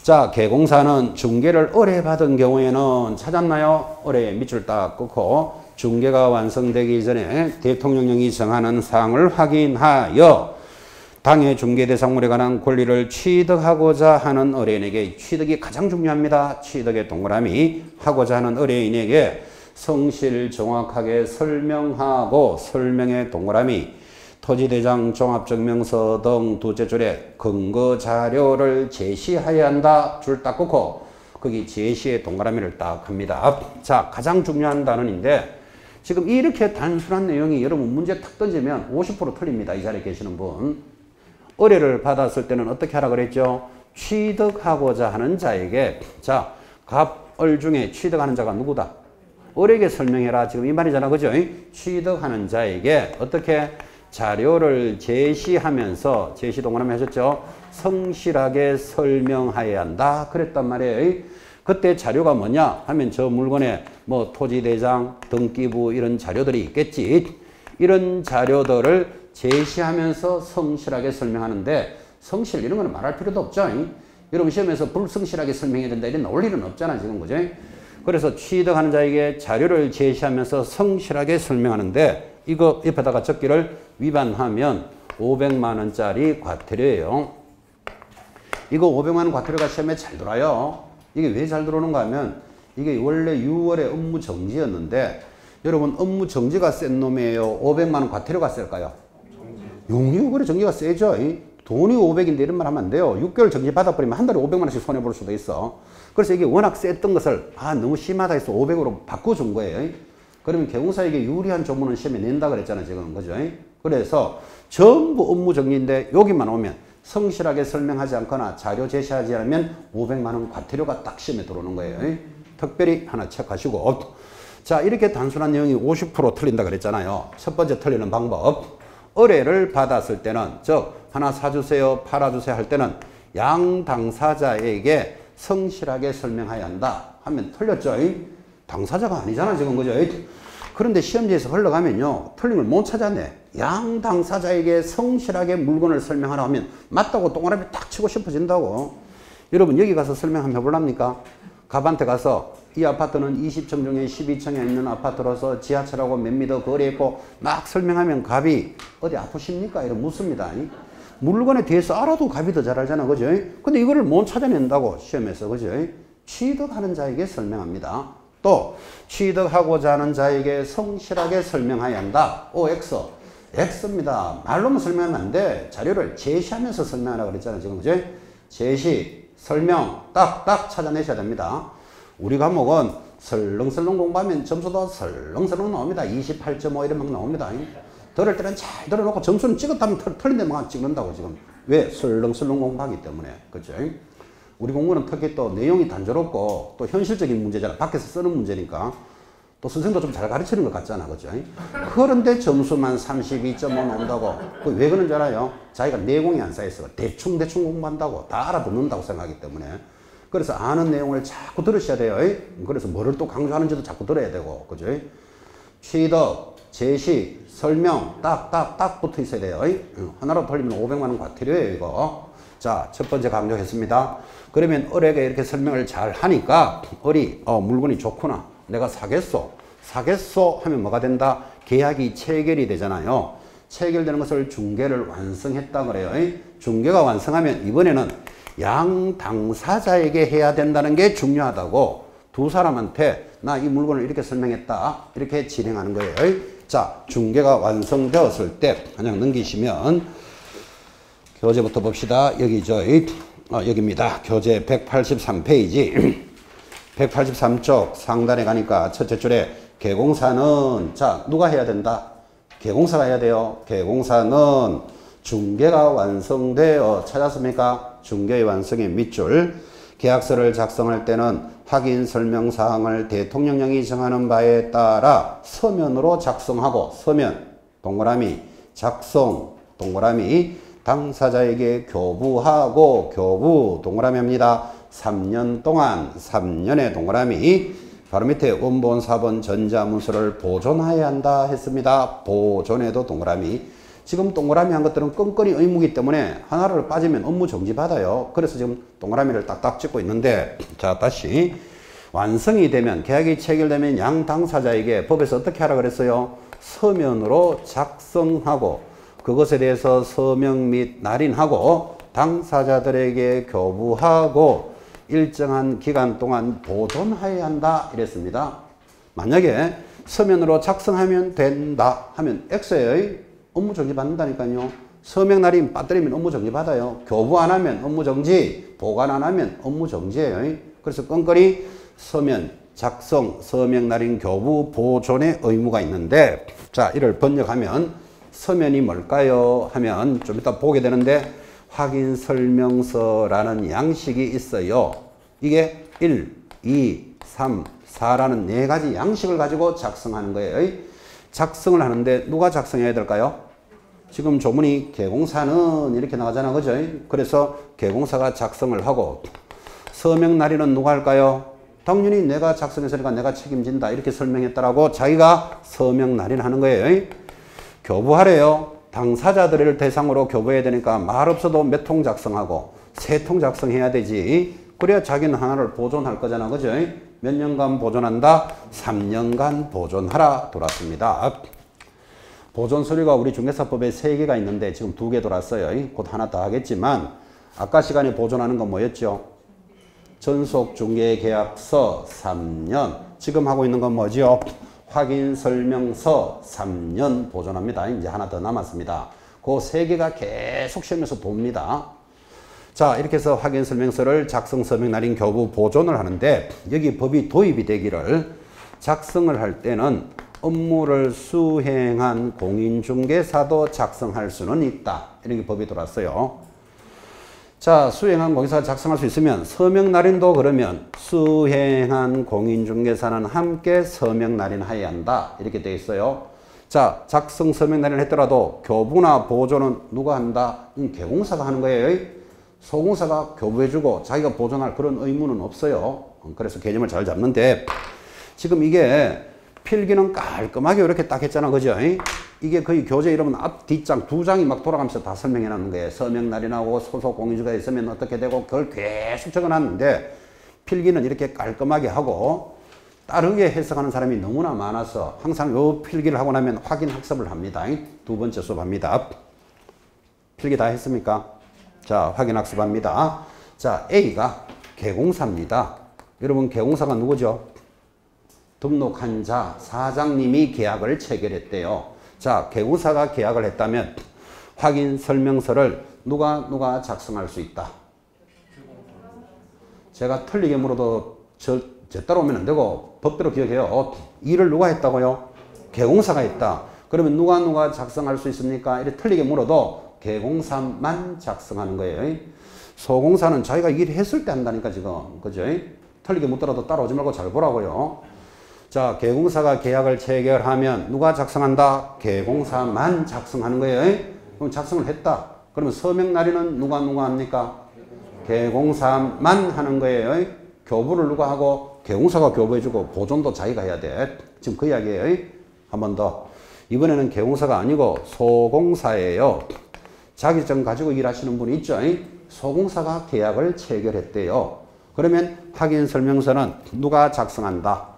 자, 개공사는 중개를 의뢰받은 경우에는 찾았나요? 의뢰에 밑줄 딱 끊고 중개가 완성되기 전에 대통령령이 정하는 사항을 확인하여 당해 중개대상물에 관한 권리를 취득하고자 하는 의뢰인에게, 취득이 가장 중요합니다. 취득의 동그라미, 하고자 하는 의뢰인에게 성실 정확하게 설명하고, 설명의 동그라미, 토지대장 종합증명서 등 두째 줄에 근거 자료를 제시해야 한다. 줄 딱 긋고 거기 제시의 동그라미를 딱 합니다. 자, 가장 중요한 단원인데 지금 이렇게 단순한 내용이 여러분 문제 탁 던지면 50% 틀립니다. 이 자리에 계시는 분. 의뢰를 받았을 때는 어떻게 하라 그랬죠? 취득하고자 하는 자에게, 자, 갑을 중에 취득하는 자가 누구다? 을에게 설명해라. 지금 이 말이잖아. 그죠? 취득하는 자에게 어떻게 자료를 제시하면서, 제시 동그라미 하셨죠? 성실하게 설명해야 한다. 그랬단 말이에요. 그때 자료가 뭐냐 하면 저 물건에 뭐 토지대장, 등기부 이런 자료들이 있겠지. 이런 자료들을 제시하면서 성실하게 설명하는데, 성실 이런 거는 말할 필요도 없죠. 여러분 시험에서 불성실하게 설명해야 된다 이런 나올 일은 없잖아 지금. 그죠? 그래서 취득하는 자에게 자료를 제시하면서 성실하게 설명하는데, 이거 옆에다가 적기를 위반하면 500만 원짜리 과태료예요. 이거 500만 원 과태료가 시험에 잘 들어와요. 이게 왜 잘 들어오는가 하면 이게 원래 6월에 업무 정지였는데, 여러분 업무 정지가 센 놈이에요? 500만 원 과태료가 셀까요? 용역거래 정지가 세죠. 돈이 500인데 이런 말 하면 안 돼요. 6개월 정지 받아버리면 한 달에 500만 원씩 손해볼 수도 있어. 그래서 이게 워낙 셌던 것을 너무 심하다 해서 500으로 바꿔준 거예요. 그러면 개공사에게 유리한 조문은 시험에 낸다 그랬잖아요 지금. 그죠? 그래서 전부 업무 정지인데 여기만 오면 성실하게 설명하지 않거나 자료 제시하지 않으면 500만 원 과태료가 딱 시험에 들어오는 거예요. 특별히 하나 체크하시고. 자, 이렇게 단순한 내용이 50% 틀린다 그랬잖아요. 첫 번째 틀리는 방법. 의뢰를 받았을 때는, 즉 하나 사주세요, 팔아주세요 할 때는 양 당사자에게 성실하게 설명해야 한다 하면 틀렸죠. 당사자가 아니잖아 지금. 그죠? 그런데 시험지에서 흘러가면요 틀린 걸 못 찾아내. 양 당사자에게 성실하게 물건을 설명하라 하면 맞다고 동그라미 딱 치고 싶어진다고. 여러분 여기 가서 설명 한번 해볼랍니까? 갑한테 가서 이 아파트는 20층 중에 12층에 있는 아파트로서 지하철하고 몇 미터 거리에 있고 막 설명하면 갑이 어디 아프십니까? 이런 묻습니다. 물건에 대해서 알아도 갑이 더 잘 알잖아. 그죠? 근데 이거를 못 찾아낸다고 시험에서. 그죠? 취득하는 자에게 설명합니다. 또 취득하고자 하는 자에게 성실하게 설명해야 한다. OX. X입니다. 말로만 설명하면 안 돼. 자료를 제시하면서 설명하라 그랬잖아요. 지금 그죠? 제시, 설명 딱딱 찾아내셔야 됩니다. 우리 과목은 설렁설렁 공부하면 점수도 설렁설렁 나옵니다. 28.5 이런 막 나옵니다. 들을 때는 잘 들어놓고 점수는 찍었다면 틀린 데만 찍는다고 지금. 왜? 설렁설렁 공부하기 때문에. 그죠? 우리 공부는 특히 또 내용이 단조롭고 또 현실적인 문제잖아. 밖에서 쓰는 문제니까. 또 선생도 좀 잘 가르치는 것 같잖아. 그죠? 그런데 점수만 32.5 나온다고. 왜 그런 줄 알아요? 자기가 내공이 안 쌓여서 대충 공부한다고. 다 알아듣는다고 생각하기 때문에. 그래서 아는 내용을 자꾸 들으셔야 돼요. 그래서 뭐를 또 강조하는지도 자꾸 들어야 되고. 그죠? 취득, 제시, 설명 딱 붙어 있어야 돼요. 하나로 돌리면 500만 원 과태료예요, 이거. 자, 첫 번째 강조했습니다. 그러면 을에게 이렇게 설명을 잘 하니까 을이 물건이 좋구나. 내가 사겠소 하면 뭐가 된다? 계약이 체결이 되잖아요. 체결되는 것을 중개를 완성했다 그래요. 중개가 완성하면 이번에는 양 당사자에게 해야 된다는 게 중요하다고. 두 사람한테 나 이 물건을 이렇게 설명했다. 이렇게 진행하는 거예요. 자, 중개가 완성되었을 때 그냥 넘기시면 교재부터 봅시다. 여기죠. 여기입니다. 교재 183페이지. 183쪽 상단에 가니까 첫째 줄에 개공사는 자 누가 해야 된다? 개공사가 해야 돼요. 개공사는 중개가 완성되어 찾았습니까? 중개의 완성의 밑줄. 계약서를 작성할 때는 확인 설명사항을 대통령령이 정하는 바에 따라 서면으로 작성하고 서면 동그라미 작성 동그라미 당사자에게 교부하고 교부 동그라미 합니다. 3년 동안 3년의 동그라미 바로 밑에 원본 4번 전자문서를 보존해야 한다 했습니다. 보존에도 동그라미. 지금 동그라미 한 것들은 끈끈이 의무이기 때문에 하나를 빠지면 업무 정지 받아요. 그래서 지금 동그라미를 딱딱 찍고 있는데 자 다시 완성이 되면 계약이 체결되면 양 당사자에게 법에서 어떻게 하라 그랬어요? 서면으로 작성하고 그것에 대해서 서명 및 날인하고 당사자들에게 교부하고 일정한 기간 동안 보존해야 한다 이랬습니다. 만약에 서면으로 작성하면 된다 하면 X예요. 업무 정지 받는다니까요. 서명 날인 빠뜨리면 업무 정지 받아요. 교부 안 하면 업무 정지, 보관 안 하면 업무 정지예요. 그래서 끈끈이 서면, 작성, 서명 날인, 교부, 보존의 의무가 있는데 자 이를 번역하면 서면이 뭘까요? 하면 좀 이따 보게 되는데 확인 설명서라는 양식이 있어요. 이게 1, 2, 3, 4라는 네 가지 양식을 가지고 작성하는 거예요. 작성을 하는데 누가 작성해야 될까요? 지금 조문이 개공사는 이렇게 나가잖아. 그죠? 그래서 개공사가 작성을 하고 서명 날인은 누가 할까요? 당연히 내가 작성했으니까 내가 책임진다. 이렇게 설명했다라고 자기가 서명 날인하는 거예요. 교부하래요. 당사자들을 대상으로 교부해야 되니까 말 없어도 몇 통 작성하고 세 통 작성해야 되지. 그래야 자기는 하나를 보존할 거잖아. 그죠? 몇 년간 보존한다? 3년간 보존하라 돌았습니다. 보존 서류가 우리 중개사법에 3개가 있는데 지금 2개 돌았어요. 곧 하나 더 하겠지만 아까 시간에 보존하는 건 뭐였죠? 전속중개계약서 3년. 지금 하고 있는 건 뭐죠? 확인설명서 3년 보존합니다. 이제 하나 더 남았습니다. 그 3개가 계속 시험에서 봅니다. 자, 이렇게 해서 확인설명서를 작성, 서명, 날인, 교부, 보존을 하는데 여기 법이 도입이 되기를 작성을 할 때는 업무를 수행한 공인중개사도 작성할 수는 있다. 이렇게 법이 들어왔어요. 자, 수행한 공인중개사가 작성할 수 있으면 서명, 날인도 그러면 수행한 공인중개사는 함께 서명, 날인해야 한다. 이렇게 되어 있어요. 자, 작성, 서명, 날인을 했더라도 교부나 보존은 누가 한다? 개공사가 하는 거예요. 소공사가 교부해주고 자기가 보존할 그런 의무는 없어요. 그래서 개념을 잘 잡는데 지금 이게 필기는 깔끔하게 이렇게 딱 했잖아. 그죠? 이게 거의 교재 이러면 앞, 뒷장 두 장이 막 돌아가면서 다 설명해 놨는 거예요. 서명 날인하고 소속 공인주가 있으면 어떻게 되고 그걸 계속 적어 놨는데 필기는 이렇게 깔끔하게 하고 다르게 해석하는 사람이 너무나 많아서 항상 요 필기를 하고 나면 확인 학습을 합니다. 두 번째 수업합니다. 필기 다 했습니까? 자, 확인 학습합니다. 자, A가 개공사입니다. 여러분, 개공사가 누구죠? 등록한 자, 사장님이 계약을 체결했대요. 자, 개공사가 계약을 했다면 확인 설명서를 누가 작성할 수 있다. 제가 틀리게 물어도 제 따라오면 안 되고 법대로 기억해요. 일을 누가 했다고요? 개공사가 했다. 그러면 누가 작성할 수 있습니까? 이렇게 틀리게 물어도 개공사만 작성하는 거예요. 소공사는 자기가 일을 했을 때 한다니까 지금. 그죠? 틀리게 묻더라도 따라오지 말고 잘 보라고요. 자, 개공사가 계약을 체결하면 누가 작성한다? 개공사만 작성하는 거예요. 그럼 작성을 했다. 그러면 서명 날인은 누가 합니까? 개공사만 하는 거예요. 교부를 누가 하고 개공사가 교부해주고 보존도 자기가 해야 돼. 지금 그 이야기예요. 한 번 더. 이번에는 개공사가 아니고 소공사예요. 자격증 가지고 일하시는 분이 있죠. 소공사가 계약을 체결했대요. 그러면 확인 설명서는 누가 작성한다?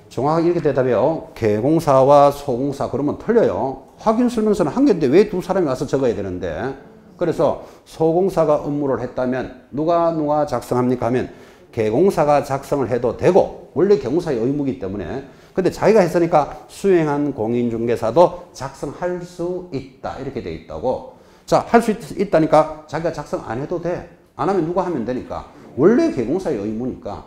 정확하게 이렇게 대답해요. 개공사와 소공사 그러면 틀려요. 확인 설명서는 한 개인데 왜 두 사람이 와서 적어야 되는데. 그래서 소공사가 업무를 했다면 누가 작성합니까 하면 개공사가 작성을 해도 되고 원래 개공사의 의무이기 때문에 근데 자기가 했으니까 수행한 공인중개사도 작성할 수 있다 이렇게 돼 있다고. 자, 할 수 있다니까 자기가 작성 안 해도 돼. 안 하면 누가 하면 되니까. 원래 개공사의 의무니까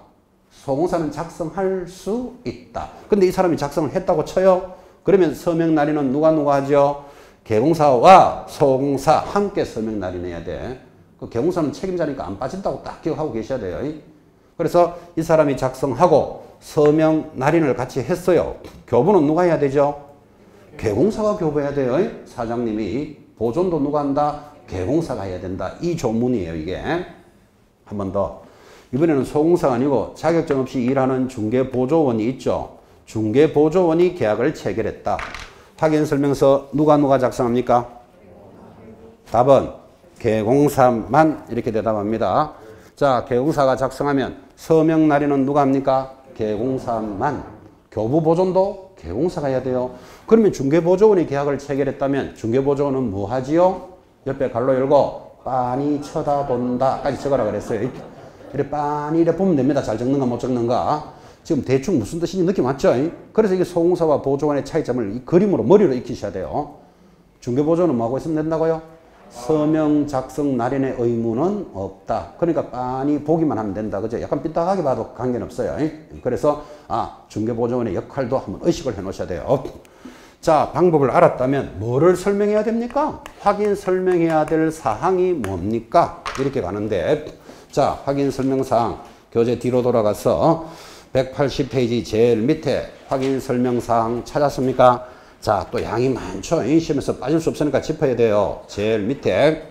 소공사는 작성할 수 있다. 근데 이 사람이 작성을 했다고 쳐요. 그러면 서명 날인은 누가 하죠? 개공사와 소공사 함께 서명 날인해야 돼. 그 개공사는 책임자니까 안 빠진다고 딱 기억하고 계셔야 돼요. 그래서 이 사람이 작성하고 서명 날인을 같이 했어요. 교부는 누가 해야 되죠? 개공사가 교부해야 돼요. 사장님이. 보존도 누가 한다? 개공사가 해야 된다. 이 조문이에요, 이게. 한 번 더. 이번에는 소공사가 아니고 자격증 없이 일하는 중개보조원이 있죠. 중개보조원이 계약을 체결했다. 확인 설명서 누가 작성합니까? 답은 개공사만 이렇게 대답합니다. 자, 개공사가 작성하면 서명 날인은 누가 합니까? 개공사만. 교부 보존도 개공사가 해야 돼요. 그러면 중개보조원이 계약을 체결했다면 중개보조원은 뭐 하지요? 옆에 갈로 열고 빤히 쳐다본다 까지 적으라 그랬어요. 이렇게 빤히 이래 보면 됩니다. 잘 적는가 못 적는가. 지금 대충 무슨 뜻인지 느낌 왔죠? 그래서 이게 소공사와 보조원의 차이점을 이 그림으로 머리로 익히셔야 돼요. 중개보조원은 뭐하고 있으면 된다고요? 서명 작성 날인의 의무는 없다. 그러니까 빤히 보기만 하면 된다. 그죠? 약간 삐딱하게 봐도 관계는 없어요. 그래서 중개보조원의 역할도 한번 의식을 해 놓으셔야 돼요. 자, 방법을 알았다면 뭐를 설명해야 됩니까? 확인 설명해야 될 사항이 뭡니까? 이렇게 가는데 자, 확인 설명사항 교재 뒤로 돌아가서 180페이지 제일 밑에 확인 설명사항 찾았습니까? 자, 또 양이 많죠. 시험에서 빠질 수 없으니까 짚어야 돼요. 제일 밑에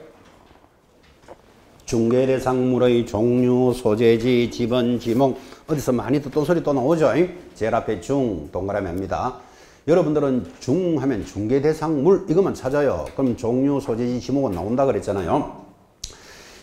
중개대상물의 종류, 소재지, 지번, 지목 어디서 많이 듣던 소리 또 나오죠. 제일 앞에 중 동그라미 합니다. 여러분들은 중 하면 중개대상물 이것만 찾아요. 그럼 종류, 소재지, 지목은 나온다 그랬잖아요.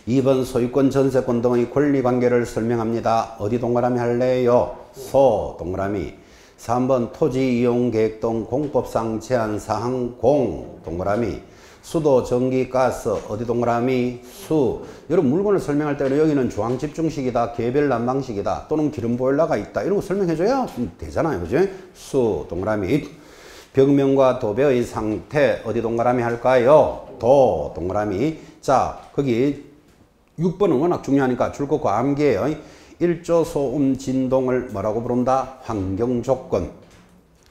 2번 소유권, 전세권 등의 권리관계를 설명합니다. 어디 동그라미 할래요? 소 동그라미. 3번 토지 이용 계획 등 공법상 제한사항 공 동그라미. 수도, 전기, 가스 어디 동그라미? 수. 여러분 물건을 설명할 때는 여기는 주황 집중식이다, 개별 난방식이다, 또는 기름 보일러가 있다 이런 거 설명해줘야 되잖아요. 그죠? 수 동그라미. 벽면과 도배의 상태 어디 동그라미 할까요? 도 동그라미. 자, 거기 6번은 워낙 중요하니까 줄 거 암기해요. 일조 소음 진동을 뭐라고 부른다? 환경조건.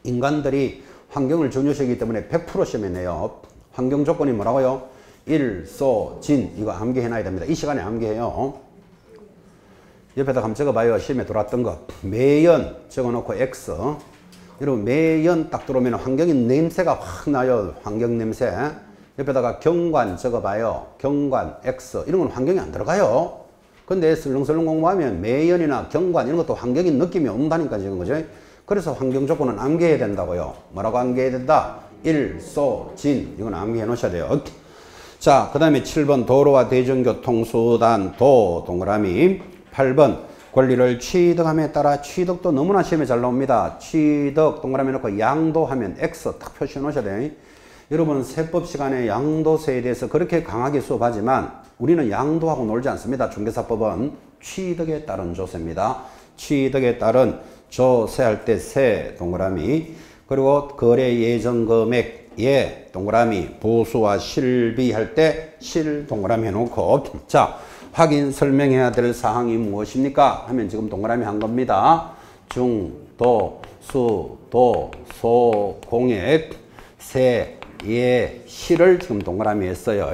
인간들이 환경을 중요시하기 때문에 100% 시험에 내요. 환경조건이 뭐라고요? 일, 소, 진. 이거 암기해놔야 됩니다. 이 시간에 암기해요. 옆에다 한번 적어봐요. 시험에 들어왔던 거. 매연 적어놓고 X. 여러분 매연 딱 들어오면 환경인 냄새가 확 나요. 환경 냄새. 옆에다가 경관 적어봐요. 경관 X. 이런 건 환경이 안 들어가요. 근데 슬렁슬렁 공부하면 매연이나 경관 이런 것도 환경인 느낌이 온다니까 지금 그죠? 그래서 환경 조건은 암기해야 된다고요. 뭐라고 암기해야 된다? 일, 소, 진. 이건 암기해 놓으셔야 돼요. 자, 그 다음에 7번 도로와 대중교통수단 도 동그라미. 8번 권리를 취득함에 따라 취득도 너무나 시험에 잘 나옵니다. 취득 동그라미 놓고 양도하면 X 딱 표시해 놓으셔야 돼요. 여러분은 세법 시간에 양도세에 대해서 그렇게 강하게 수업하지만 우리는 양도하고 놀지 않습니다. 중개사법은 취득에 따른 조세입니다. 취득에 따른 조세할 때 세 동그라미. 그 그리고 거래 예정 금액 예 동그라미 보수와 실비 할 때 실 동그라미 해놓고 자 확인 설명해야 될 사항이 무엇입니까? 하면 지금 동그라미 한 겁니다. 중, 도, 수, 도, 소, 공액, 세, 예, 실을 지금 동그라미 했어요.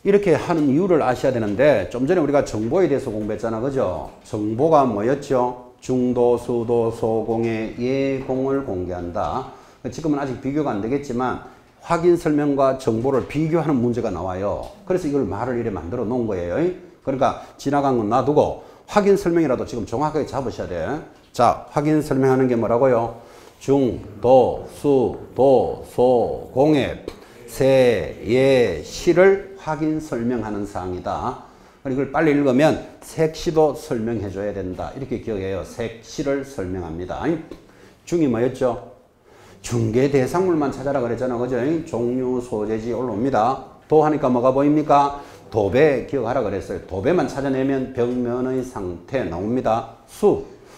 이렇게 하는 이유를 아셔야 되는데 좀 전에 우리가 정보에 대해서 공부했잖아. 그죠? 정보가 뭐였죠? 중도, 수도, 소공의 예공을 공개한다. 지금은 아직 비교가 안 되겠지만 확인 설명과 정보를 비교하는 문제가 나와요. 그래서 이걸 말을 이렇게 만들어 놓은 거예요. 그러니까 지나간 건 놔두고 확인 설명이라도 지금 정확하게 잡으셔야 돼. 자, 확인 설명하는 게 뭐라고요? 중, 도, 수, 도, 소, 공액, 세, 예, 실을 확인 설명하는 사항이다. 이걸 빨리 읽으면 색시도 설명해 줘야 된다. 이렇게 기억해요. 색시를 설명합니다. 중이 뭐였죠? 중개 대상물만 찾아라 그랬잖아. 그죠? 종류, 소재지 올라옵니다. 도 하니까 뭐가 보입니까? 도배 기억하라 그랬어요. 도배만 찾아내면 벽면의 상태 나옵니다.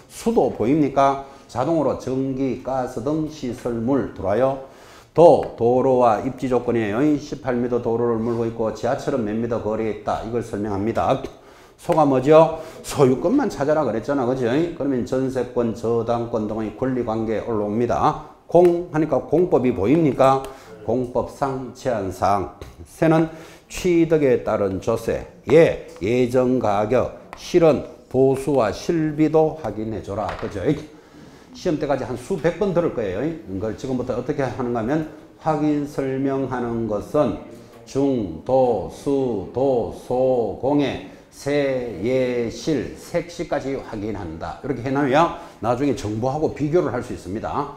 수도 보입니까? 자동으로 전기, 가스 등 시설물 들어와요. 도로와 입지 조건이에요. 18m 도로를 물고 있고 지하철은 몇 미터 거리에 있다. 이걸 설명합니다. 소가 뭐죠? 소유권만 찾아라 그랬잖아. 그죠? 그러면 전세권, 저당권 등의 권리관계 올라옵니다. 공 하니까 공법이 보입니까? 공법상 제한사항. 세는 취득에 따른 조세. 예, 예정 가격. 실은 보수와 실비도 확인해줘라. 그죠? 시험 때까지 한 수백 번 들을 거예요. 이걸 지금부터 어떻게 하는가 하면 확인 설명하는 것은 중, 도, 수, 도, 소, 공의 세, 예, 실, 색시까지 확인한다. 이렇게 해놓으면 나중에 정보하고 비교를 할 수 있습니다.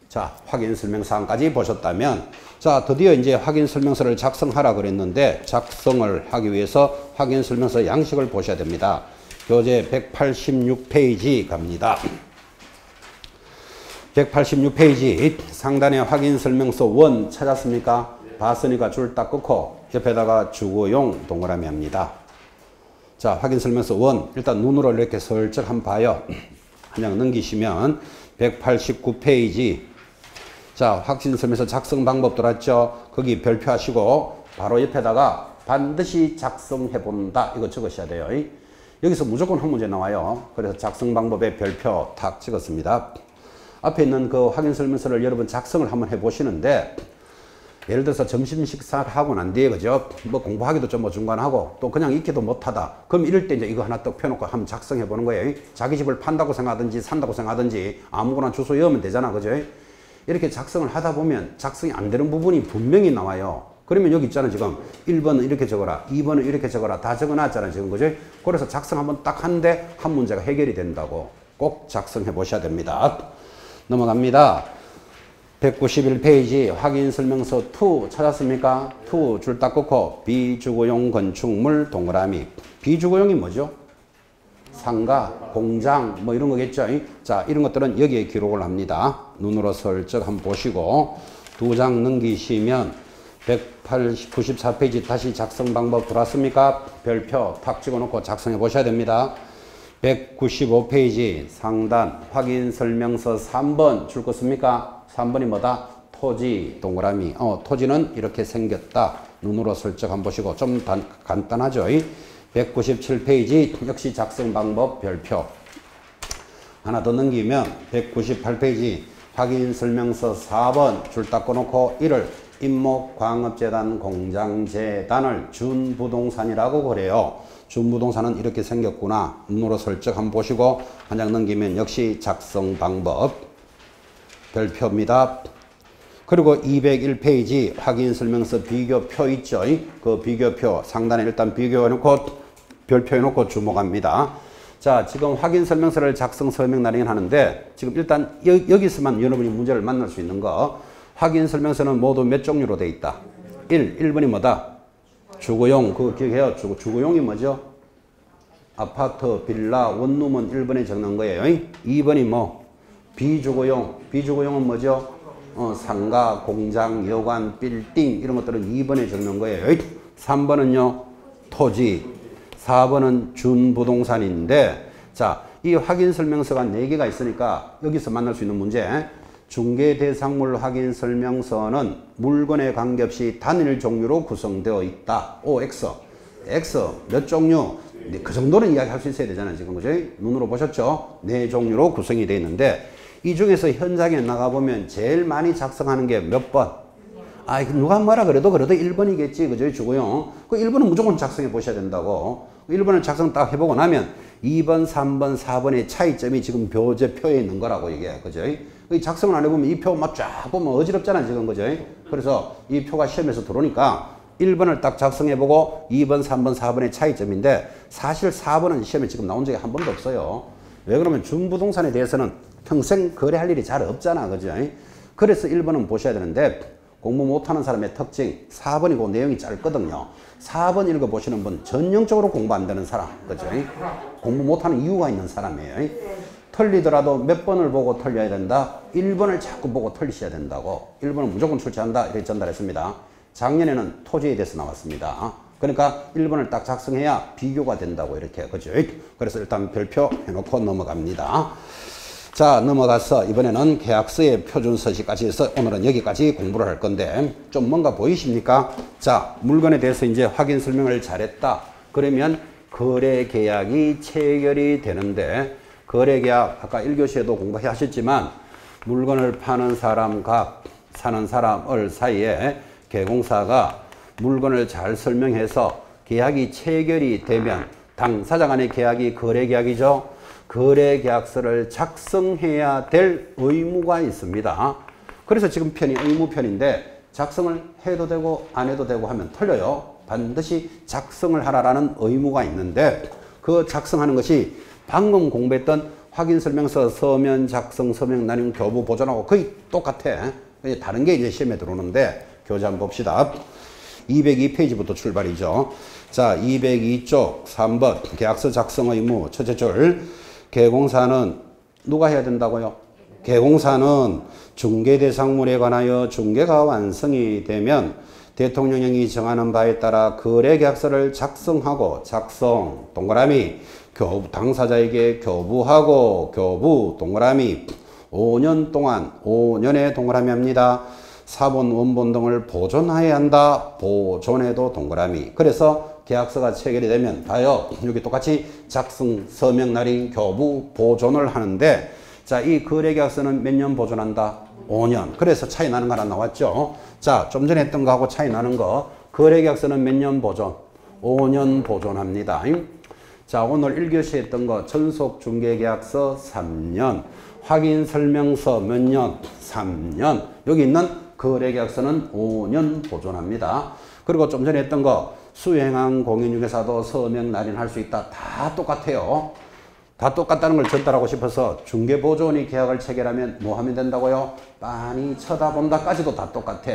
자, 확인 설명사항까지 보셨다면 자, 드디어 이제 확인 설명서를 작성하라 그랬는데 작성을 하기 위해서 확인 설명서 양식을 보셔야 됩니다. 교재 186페이지 갑니다. 186페이지 상단에 확인 설명서 원 찾았습니까? 봤으니까 줄 딱 끊고 옆에다가 주거용 동그라미 합니다. 자, 확인 설명서 원 일단 눈으로 이렇게 슬쩍 한번 봐요. 한 장 넘기시면 189페이지 자, 확인 설명서 작성 방법 들었죠? 거기 별표하시고 바로 옆에다가 반드시 작성해 본다 이거 적으셔야 돼요. 여기서 무조건 한 문제 나와요. 그래서 작성 방법에 별표 탁 찍었습니다. 앞에 있는 그 확인 설명서를 여러분 작성을 한번 해 보시는데 예를 들어서 점심 식사를 하고 난 뒤에 그죠? 뭐 공부하기도 좀 뭐 중간하고 또 그냥 읽기도 못하다. 그럼 이럴 때 이제 이거 하나 딱 펴놓고 한번 작성해 보는 거예요. 자기 집을 판다고 생각하든지 산다고 생각하든지 아무거나 주소 외우면 되잖아. 그죠? 이렇게 작성을 하다 보면 작성이 안 되는 부분이 분명히 나와요. 그러면 여기 있잖아. 지금 1번은 이렇게 적어라. 2번은 이렇게 적어라. 다 적어놨잖아. 지금 그죠? 그래서 작성 한번 딱 하는데 한 문제가 해결이 된다고 꼭 작성해 보셔야 됩니다. 넘어갑니다. 191페이지 확인 설명서 2 찾았습니까? 2 줄 딱 끊고 비주거용 건축물 동그라미. 비주거용이 뭐죠? 상가, 공장 뭐 이런 거겠죠. 자, 이런 것들은 여기에 기록을 합니다. 눈으로 슬쩍 한번 보시고 두 장 넘기시면 194페이지 다시 작성 방법 들어왔습니까? 별표 탁 찍어놓고 작성해 보셔야 됩니다. 195페이지 상단 확인 설명서 3번 줄 것입니까? 3번이 뭐다? 토지 동그라미. 토지는 이렇게 생겼다. 눈으로 슬쩍 한번 보시고 좀 간단하죠. 197페이지 역시 작성 방법 별표. 하나 더 넘기면 198페이지 확인 설명서 4번 줄 딱 꺼놓고 이를 임목광업재단 공장재단을 준부동산이라고 그래요. 준부동산은 이렇게 생겼구나. 눈으로 슬쩍 한번 보시고 한 장 넘기면 역시 작성 방법 별표입니다. 그리고 201페이지 확인 설명서 비교표 있죠. 그 비교표 상단에 일단 비교해놓고 별표해놓고 주목합니다. 자, 지금 확인 설명서를 작성 설명 나뉘긴 하는데 지금 일단 여기서만 여러분이 문제를 만날 수 있는 거 확인 설명서는 모두 몇 종류로 되어 있다? 1번이 뭐다? 주거용, 그거 기억해요. 주거용이 뭐죠? 아파트, 빌라, 원룸은 1번에 적는 거예요. 2번이 뭐? 비주거용. 비주거용은 뭐죠? 상가, 공장, 여관, 빌딩 이런 것들은 2번에 적는 거예요. 3번은요? 토지. 4번은 준부동산인데 자, 이 확인 설명서가 4개가 있으니까 여기서 만날 수 있는 문제 중개대상물 확인 설명서는 물건에 관계없이 단일 종류로 구성되어 있다. OX. X 몇 종류? 그 정도는 이야기할 수 있어야 되잖아요. 지금 그죠? 눈으로 보셨죠? 4종류로 구성이 되어 있는데 이 중에서 현장에 나가보면 제일 많이 작성하는 게 몇 번? 아, 누가 뭐라 그래도 1번이겠지. 그죠? 주고요. 그 1번은 무조건 작성해 보셔야 된다고. 1번을 작성 딱 해보고 나면 2번, 3번, 4번의 차이점이 지금 교재표에 있는 거라고 이게. 그죠? 작성을 안 해보면 이 표 막 쫙 보면 어지럽잖아. 지금 그죠? 그래서 이 표가 시험에서 들어오니까 1번을 딱 작성해보고 2번, 3번, 4번의 차이점인데 사실 4번은 시험에 지금 나온 적이 한 번도 없어요. 왜 그러면 중부동산에 대해서는 평생 거래할 일이 잘 없잖아. 그죠? 그래서 1번은 보셔야 되는데 공부 못하는 사람의 특징 4번이고 내용이 짧거든요. 4번 읽어보시는 분 전형적으로 공부 안 되는 사람. 그죠? 공부 못하는 이유가 있는 사람이에요. 틀리더라도 몇 번을 보고 틀려야 된다. 1번을 자꾸 보고 틀리셔야 된다고. 1번은 무조건 출제한다. 이렇게 전달했습니다. 작년에는 토지에 대해서 나왔습니다. 그러니까 1번을 딱 작성해야 비교가 된다고 이렇게. 그죠? 그래서 일단 별표 해놓고 넘어갑니다. 자, 넘어가서 이번에는 계약서의 표준서식까지 해서 오늘은 여기까지 공부를 할 건데 좀 뭔가 보이십니까? 자, 물건에 대해서 이제 확인 설명을 잘했다. 그러면 거래계약이 체결이 되는데 거래계약 아까 1교시에도 공부하셨지만 물건을 파는 사람과 사는 사람을 사이에 개공사가 물건을 잘 설명해서 계약이 체결이 되면 당사자 간의 계약이 거래계약이죠. 거래계약서를 작성해야 될 의무가 있습니다. 그래서 지금 편이 의무편인데 작성을 해도 되고 안 해도 되고 하면 틀려요. 반드시 작성을 하라라는 의무가 있는데 그 작성하는 것이 방금 공부했던 확인설명서 서면 작성 서명 난임 교부 보존하고 거의 똑같아. 다른 게 이제 시험에 들어오는데 교재 한번 봅시다. 202페이지부터 출발이죠. 자, 202쪽 3번 계약서 작성 의무 첫째 줄. 개공사는 누가 해야 된다고요? 개공사는 중개대상물에 관하여 중개가 완성이 되면 대통령령이 정하는 바에 따라 거래계약서를 작성하고 작성 동그라미 당사자에게 교부하고 교부 동그라미 5년 동안 5년의 동그라미 합니다. 사본 원본 등을 보존해야 한다. 보존해도 동그라미. 그래서 계약서가 체결이 되면 봐요. 여기 똑같이 작성, 서명, 날인, 교부, 보존을 하는데 자, 이 거래계약서는 몇 년 보존한다? 5년. 그래서 차이 나는 거 하나 나왔죠. 자, 좀 전에 했던 거하고 차이 나는 거. 거래계약서는 몇 년 보존? 5년 보존합니다. 자, 오늘 1교시 했던 거 전속중개계약서 3년, 확인설명서 몇 년? 3년. 여기 있는 거래계약서는 5년 보존합니다. 그리고 좀 전에 했던 거 수행한 공인중개사도 서명 날인할 수 있다. 다 똑같아요. 다 똑같다는 걸 전달하고 싶어서 중개보조원이 계약을 체결하면 뭐 하면 된다고요? 빤히 쳐다본다까지도 다 똑같아.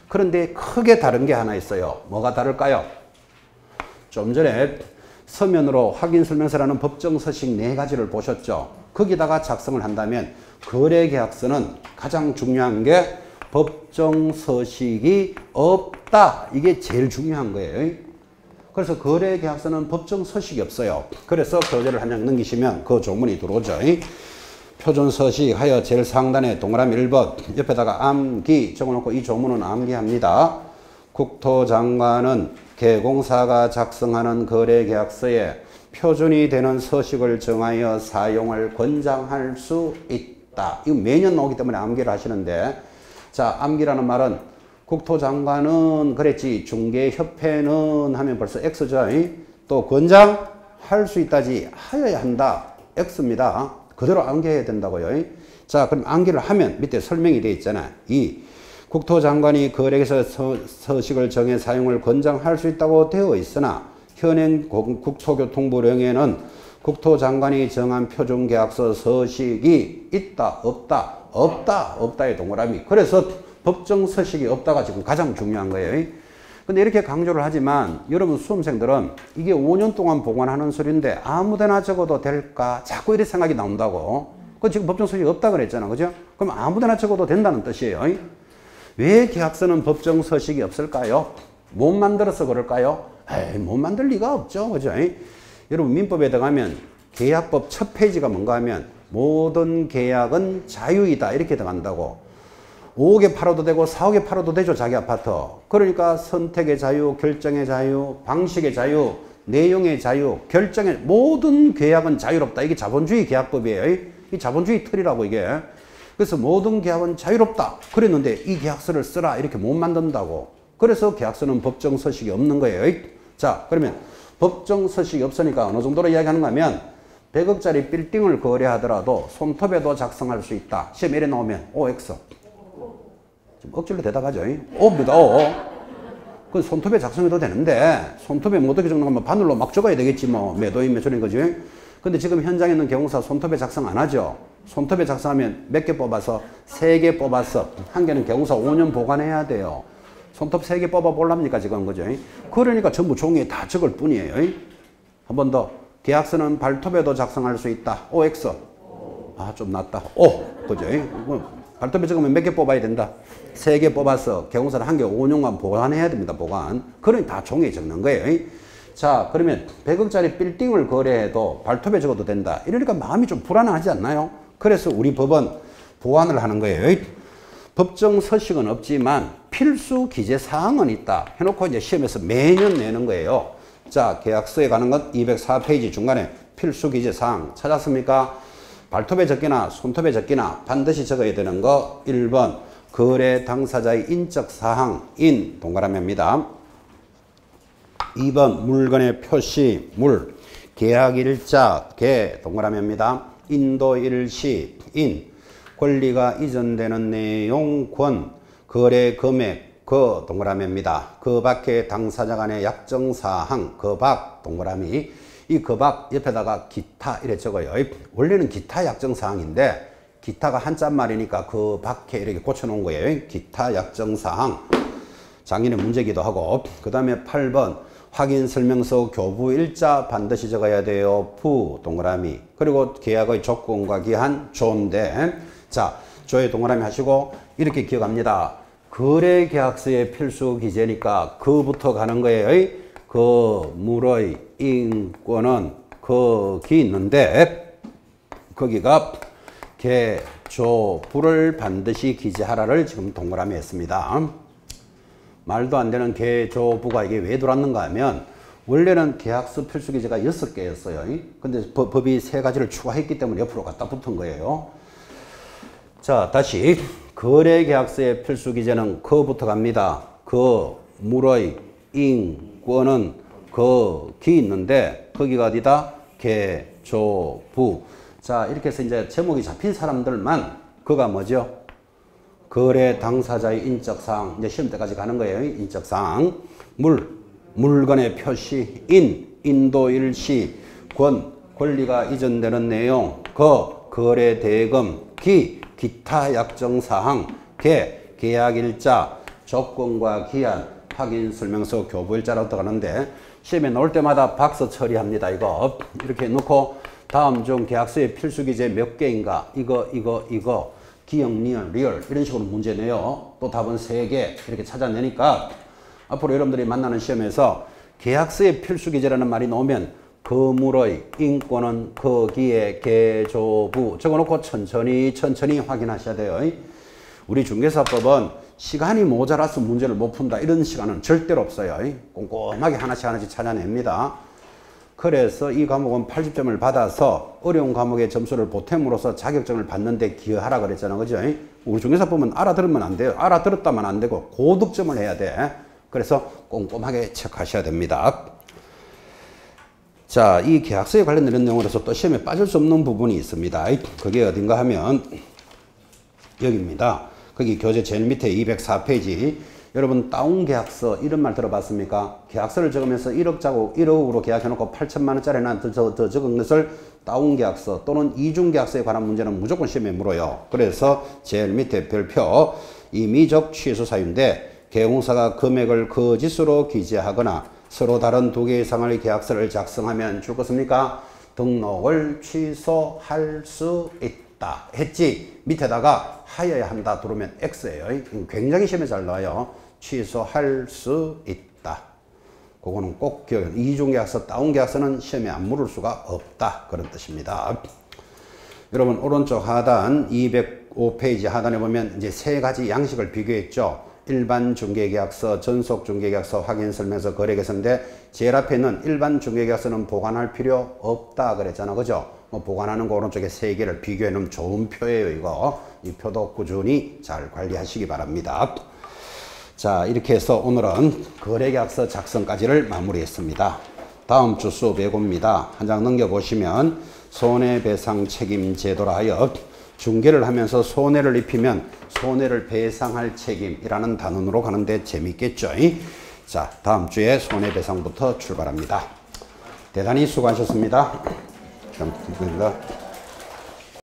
그런데 크게 다른 게 하나 있어요. 뭐가 다를까요? 좀 전에 서면으로 확인설명서라는 법정서식 4가지를 보셨죠. 거기다가 작성을 한다면 거래계약서는 가장 중요한 게 법정서식이 없다. 이게 제일 중요한 거예요. 그래서 거래계약서는 법정서식이 없어요. 그래서 교재를 한 장 넘기시면 그 조문이 들어오죠. 표준서식 하여 제일 상단에 동그라미 1번 옆에다가 암기 적어놓고 이 조문은 암기합니다. 국토장관은 개공사가 작성하는 거래계약서에 표준이 되는 서식을 정하여 사용을 권장할 수 있다. 이거 매년 나오기 때문에 암기를 하시는데 자, 암기라는 말은 국토장관은 그랬지 중개협회는 하면 벌써 X죠. 또 권장할 수 있다지 하여야 한다. X입니다. 그대로 암기해야 된다고요. 자, 그럼 암기를 하면 밑에 설명이 되어 있잖아. 이 국토장관이 거래계약서 서식을 정해 사용을 권장할 수 있다고 되어 있으나 현행 국토교통부령에는 국토장관이 정한 표준계약서 서식이 있다 없다 없다의 동그라미. 그래서 법정서식이 없다가 지금 가장 중요한 거예요. 근데 이렇게 강조를 하지만 여러분 수험생들은 이게 5년 동안 보관하는 소리인데 아무데나 적어도 될까? 자꾸 이런 생각이 나온다고. 그 지금 법정서식이 없다 그랬잖아. 그죠? 그럼 아무데나 적어도 된다는 뜻이에요. 왜 계약서는 법정서식이 없을까요? 못 만들어서 그럴까요? 에이, 못 만들 리가 없죠. 그죠? 여러분 민법에 들어가면 계약법 첫 페이지가 뭔가 하면 모든 계약은 자유이다. 이렇게 들어간다고. 5억에 팔아도 되고 4억에 팔아도 되죠. 자기 아파트. 그러니까 선택의 자유, 결정의 자유, 방식의 자유, 내용의 자유, 결정의 모든 계약은 자유롭다. 이게 자본주의 계약법이에요. 이 자본주의 틀이라고 이게. 그래서 모든 계약은 자유롭다. 그랬는데 이 계약서를 쓰라. 이렇게 못 만든다고. 그래서 계약서는 법정 서식이 없는 거예요. 자, 그러면 법정 서식이 없으니까 어느 정도로 이야기하는가 하면 100억짜리 빌딩을 거래하더라도 손톱에도 작성할 수 있다. 시험에 이래 나오면 OX. 좀 억지로 대답하죠. O입니다. O. 그 손톱에 작성해도 되는데 손톱에 뭐 어떻게 적는가 바늘로 막 적어야 되겠지 뭐. 매도인 매수인 거지. 근데 지금 현장에 있는 경영사 손톱에 작성 안 하죠. 손톱에 작성하면 몇 개 뽑아서 3개 뽑아서 한 개는 경영사 5년 보관해야 돼요. 손톱 3개 뽑아 보랍니까 지금 그죠? 그러니까 전부 종이에 다 적을 뿐이에요. 한 번 더. 계약서는 발톱에도 작성할 수 있다. OX. 아, 좀 낫다. O. 그죠? 발톱에 적으면 몇 개 뽑아야 된다. 3개 뽑아서 경영사를 한 개 5년간 보관해야 됩니다. 보관. 그러니 다 종이에 적는 거예요. 자, 그러면 100억짜리 빌딩을 거래해도 발톱에 적어도 된다. 이러니까 마음이 좀 불안하지 않나요? 그래서 우리 법은 보완을 하는 거예요. 법정 서식은 없지만 필수 기재 사항은 있다. 해놓고 이제 시험에서 매년 내는 거예요. 자, 계약서에 가는 건 204페이지 중간에 필수 기재 사항 찾았습니까? 발톱에 적기나 손톱에 적기나 반드시 적어야 되는 거 1번 거래 당사자의 인적 사항 인 동그라미입니다. 2번 물건의 표시 물 계약 일자 개 동그라미입니다. 인도 일시 인 권리가 이전되는 내용 권 거래 금액 그 동그라미입니다. 그 밖에 당사자 간의 약정 사항 그 밖 동그라미 이 그 밖 옆에다가 기타 이래 적어요. 원래는 기타 약정 사항인데 기타가 한자말이니까 그 밖에 이렇게 고쳐놓은 거예요. 기타 약정 사항 장인의 문제기도 하고 그 다음에 8번 확인 설명서 교부 일자 반드시 적어야 돼요. 부 동그라미 그리고 계약의 조건과 기한 조인데 자 조의 동그라미 하시고 이렇게 기억합니다. 거래 계약서의 필수 기재니까 그부터 가는 거예요. 그 물의 인권은 거기 있는데 거기가 개조부를 반드시 기재하라를 지금 동그라미 했습니다. 말도 안 되는 개조부가 이게 왜 들어왔는가 하면 원래는 계약서 필수 기재가 6개였어요. 근데 법이 3가지를 추가했기 때문에 옆으로 갖다 붙은 거예요. 자, 다시 거래 계약서의 필수 기재는 그부터 갑니다. 그 물의 인권은 거기 있는데 거기가 어디다? 개조부. 자, 이렇게 해서 이제 제목이 잡힌 사람들만 그가 뭐죠? 거래 당사자의 인적사항. 이제 시험 때까지 가는 거예요. 인적사항. 물건의 표시. 인도 일시. 권리가 이전되는 내용. 거래 대금. 기타 약정사항. 계약일자. 조건과 기한. 확인 설명서 교부일자라고 들어가는데 시험에 나올 때마다 박스 처리합니다. 이거 이렇게 놓고 다음 중 계약서의 필수 기재 몇 개인가? 이거 기억, 리얼 이런 식으로 문제 내요. 또 답은 3개 이렇게 찾아내니까 앞으로 여러분들이 만나는 시험에서 계약서의 필수 기재라는 말이 나오면 거물의 인권은 거기에 개조부 적어놓고 천천히 확인하셔야 돼요. 우리 중개사법은 시간이 모자라서 문제를 못 푼다 이런 시간은 절대로 없어요. 꼼꼼하게 하나씩 찾아냅니다. 그래서 이 과목은 80점을 받아서 어려운 과목의 점수를 보탬으로써 자격증을 받는 데 기여하라 그랬잖아. 그죠? 우리 중개사법은 알아들으면 안 돼요. 알아들었다면 안 되고 고득점을 해야 돼. 그래서 꼼꼼하게 체크하셔야 됩니다. 자, 이 계약서에 관련된 내용으로서 또 시험에 빠질 수 없는 부분이 있습니다. 그게 어딘가 하면 여기입니다. 거기 교재 제일 밑에 204페이지 여러분 다운 계약서 이런 말 들어봤습니까? 계약서를 적으면서 1억으로 계약해놓고 8천만 원짜리나 더 적은 것을 다운 계약서 또는 이중 계약서에 관한 문제는 무조건 시험에 물어요. 그래서 제일 밑에 별표 임의적 취소 사유인데 계약공사가 금액을 거짓으로 기재하거나 서로 다른 2개 이상의 계약서를 작성하면 죽었습니까? 등록을 취소할 수 있다 했지. 밑에다가 하여야 한다 들어오면 X예요. 굉장히 시험에 잘 나와요. 취소할 수 있다. 그거는 꼭 기억해요. 이중계약서, 다운계약서는 시험에 안 물을 수가 없다. 그런 뜻입니다. 여러분 오른쪽 하단 205페이지 하단에 보면 이제 세 가지 양식을 비교했죠. 일반 중개계약서, 전속 중개계약서, 확인설명서, 거래계약서인데 제일 앞에 있는 일반 중개계약서는 보관할 필요 없다 그랬잖아. 그죠? 뭐 보관하는 거 오른쪽에 세 개를 비교해 놓으면 좋은 표예요. 이거. 이 표도 꾸준히 잘 관리하시기 바랍니다. 자, 이렇게 해서 오늘은 거래계약서 작성까지를 마무리했습니다. 다음 주 수업 예고입니다. 한 장 넘겨보시면 손해배상 책임 제도라 하여 중개를 하면서 손해를 입히면 손해를 배상할 책임이라는 단원으로 가는데 재밌겠죠? 자, 다음 주에 손해배상부터 출발합니다. 대단히 수고하셨습니다. 감사합니다.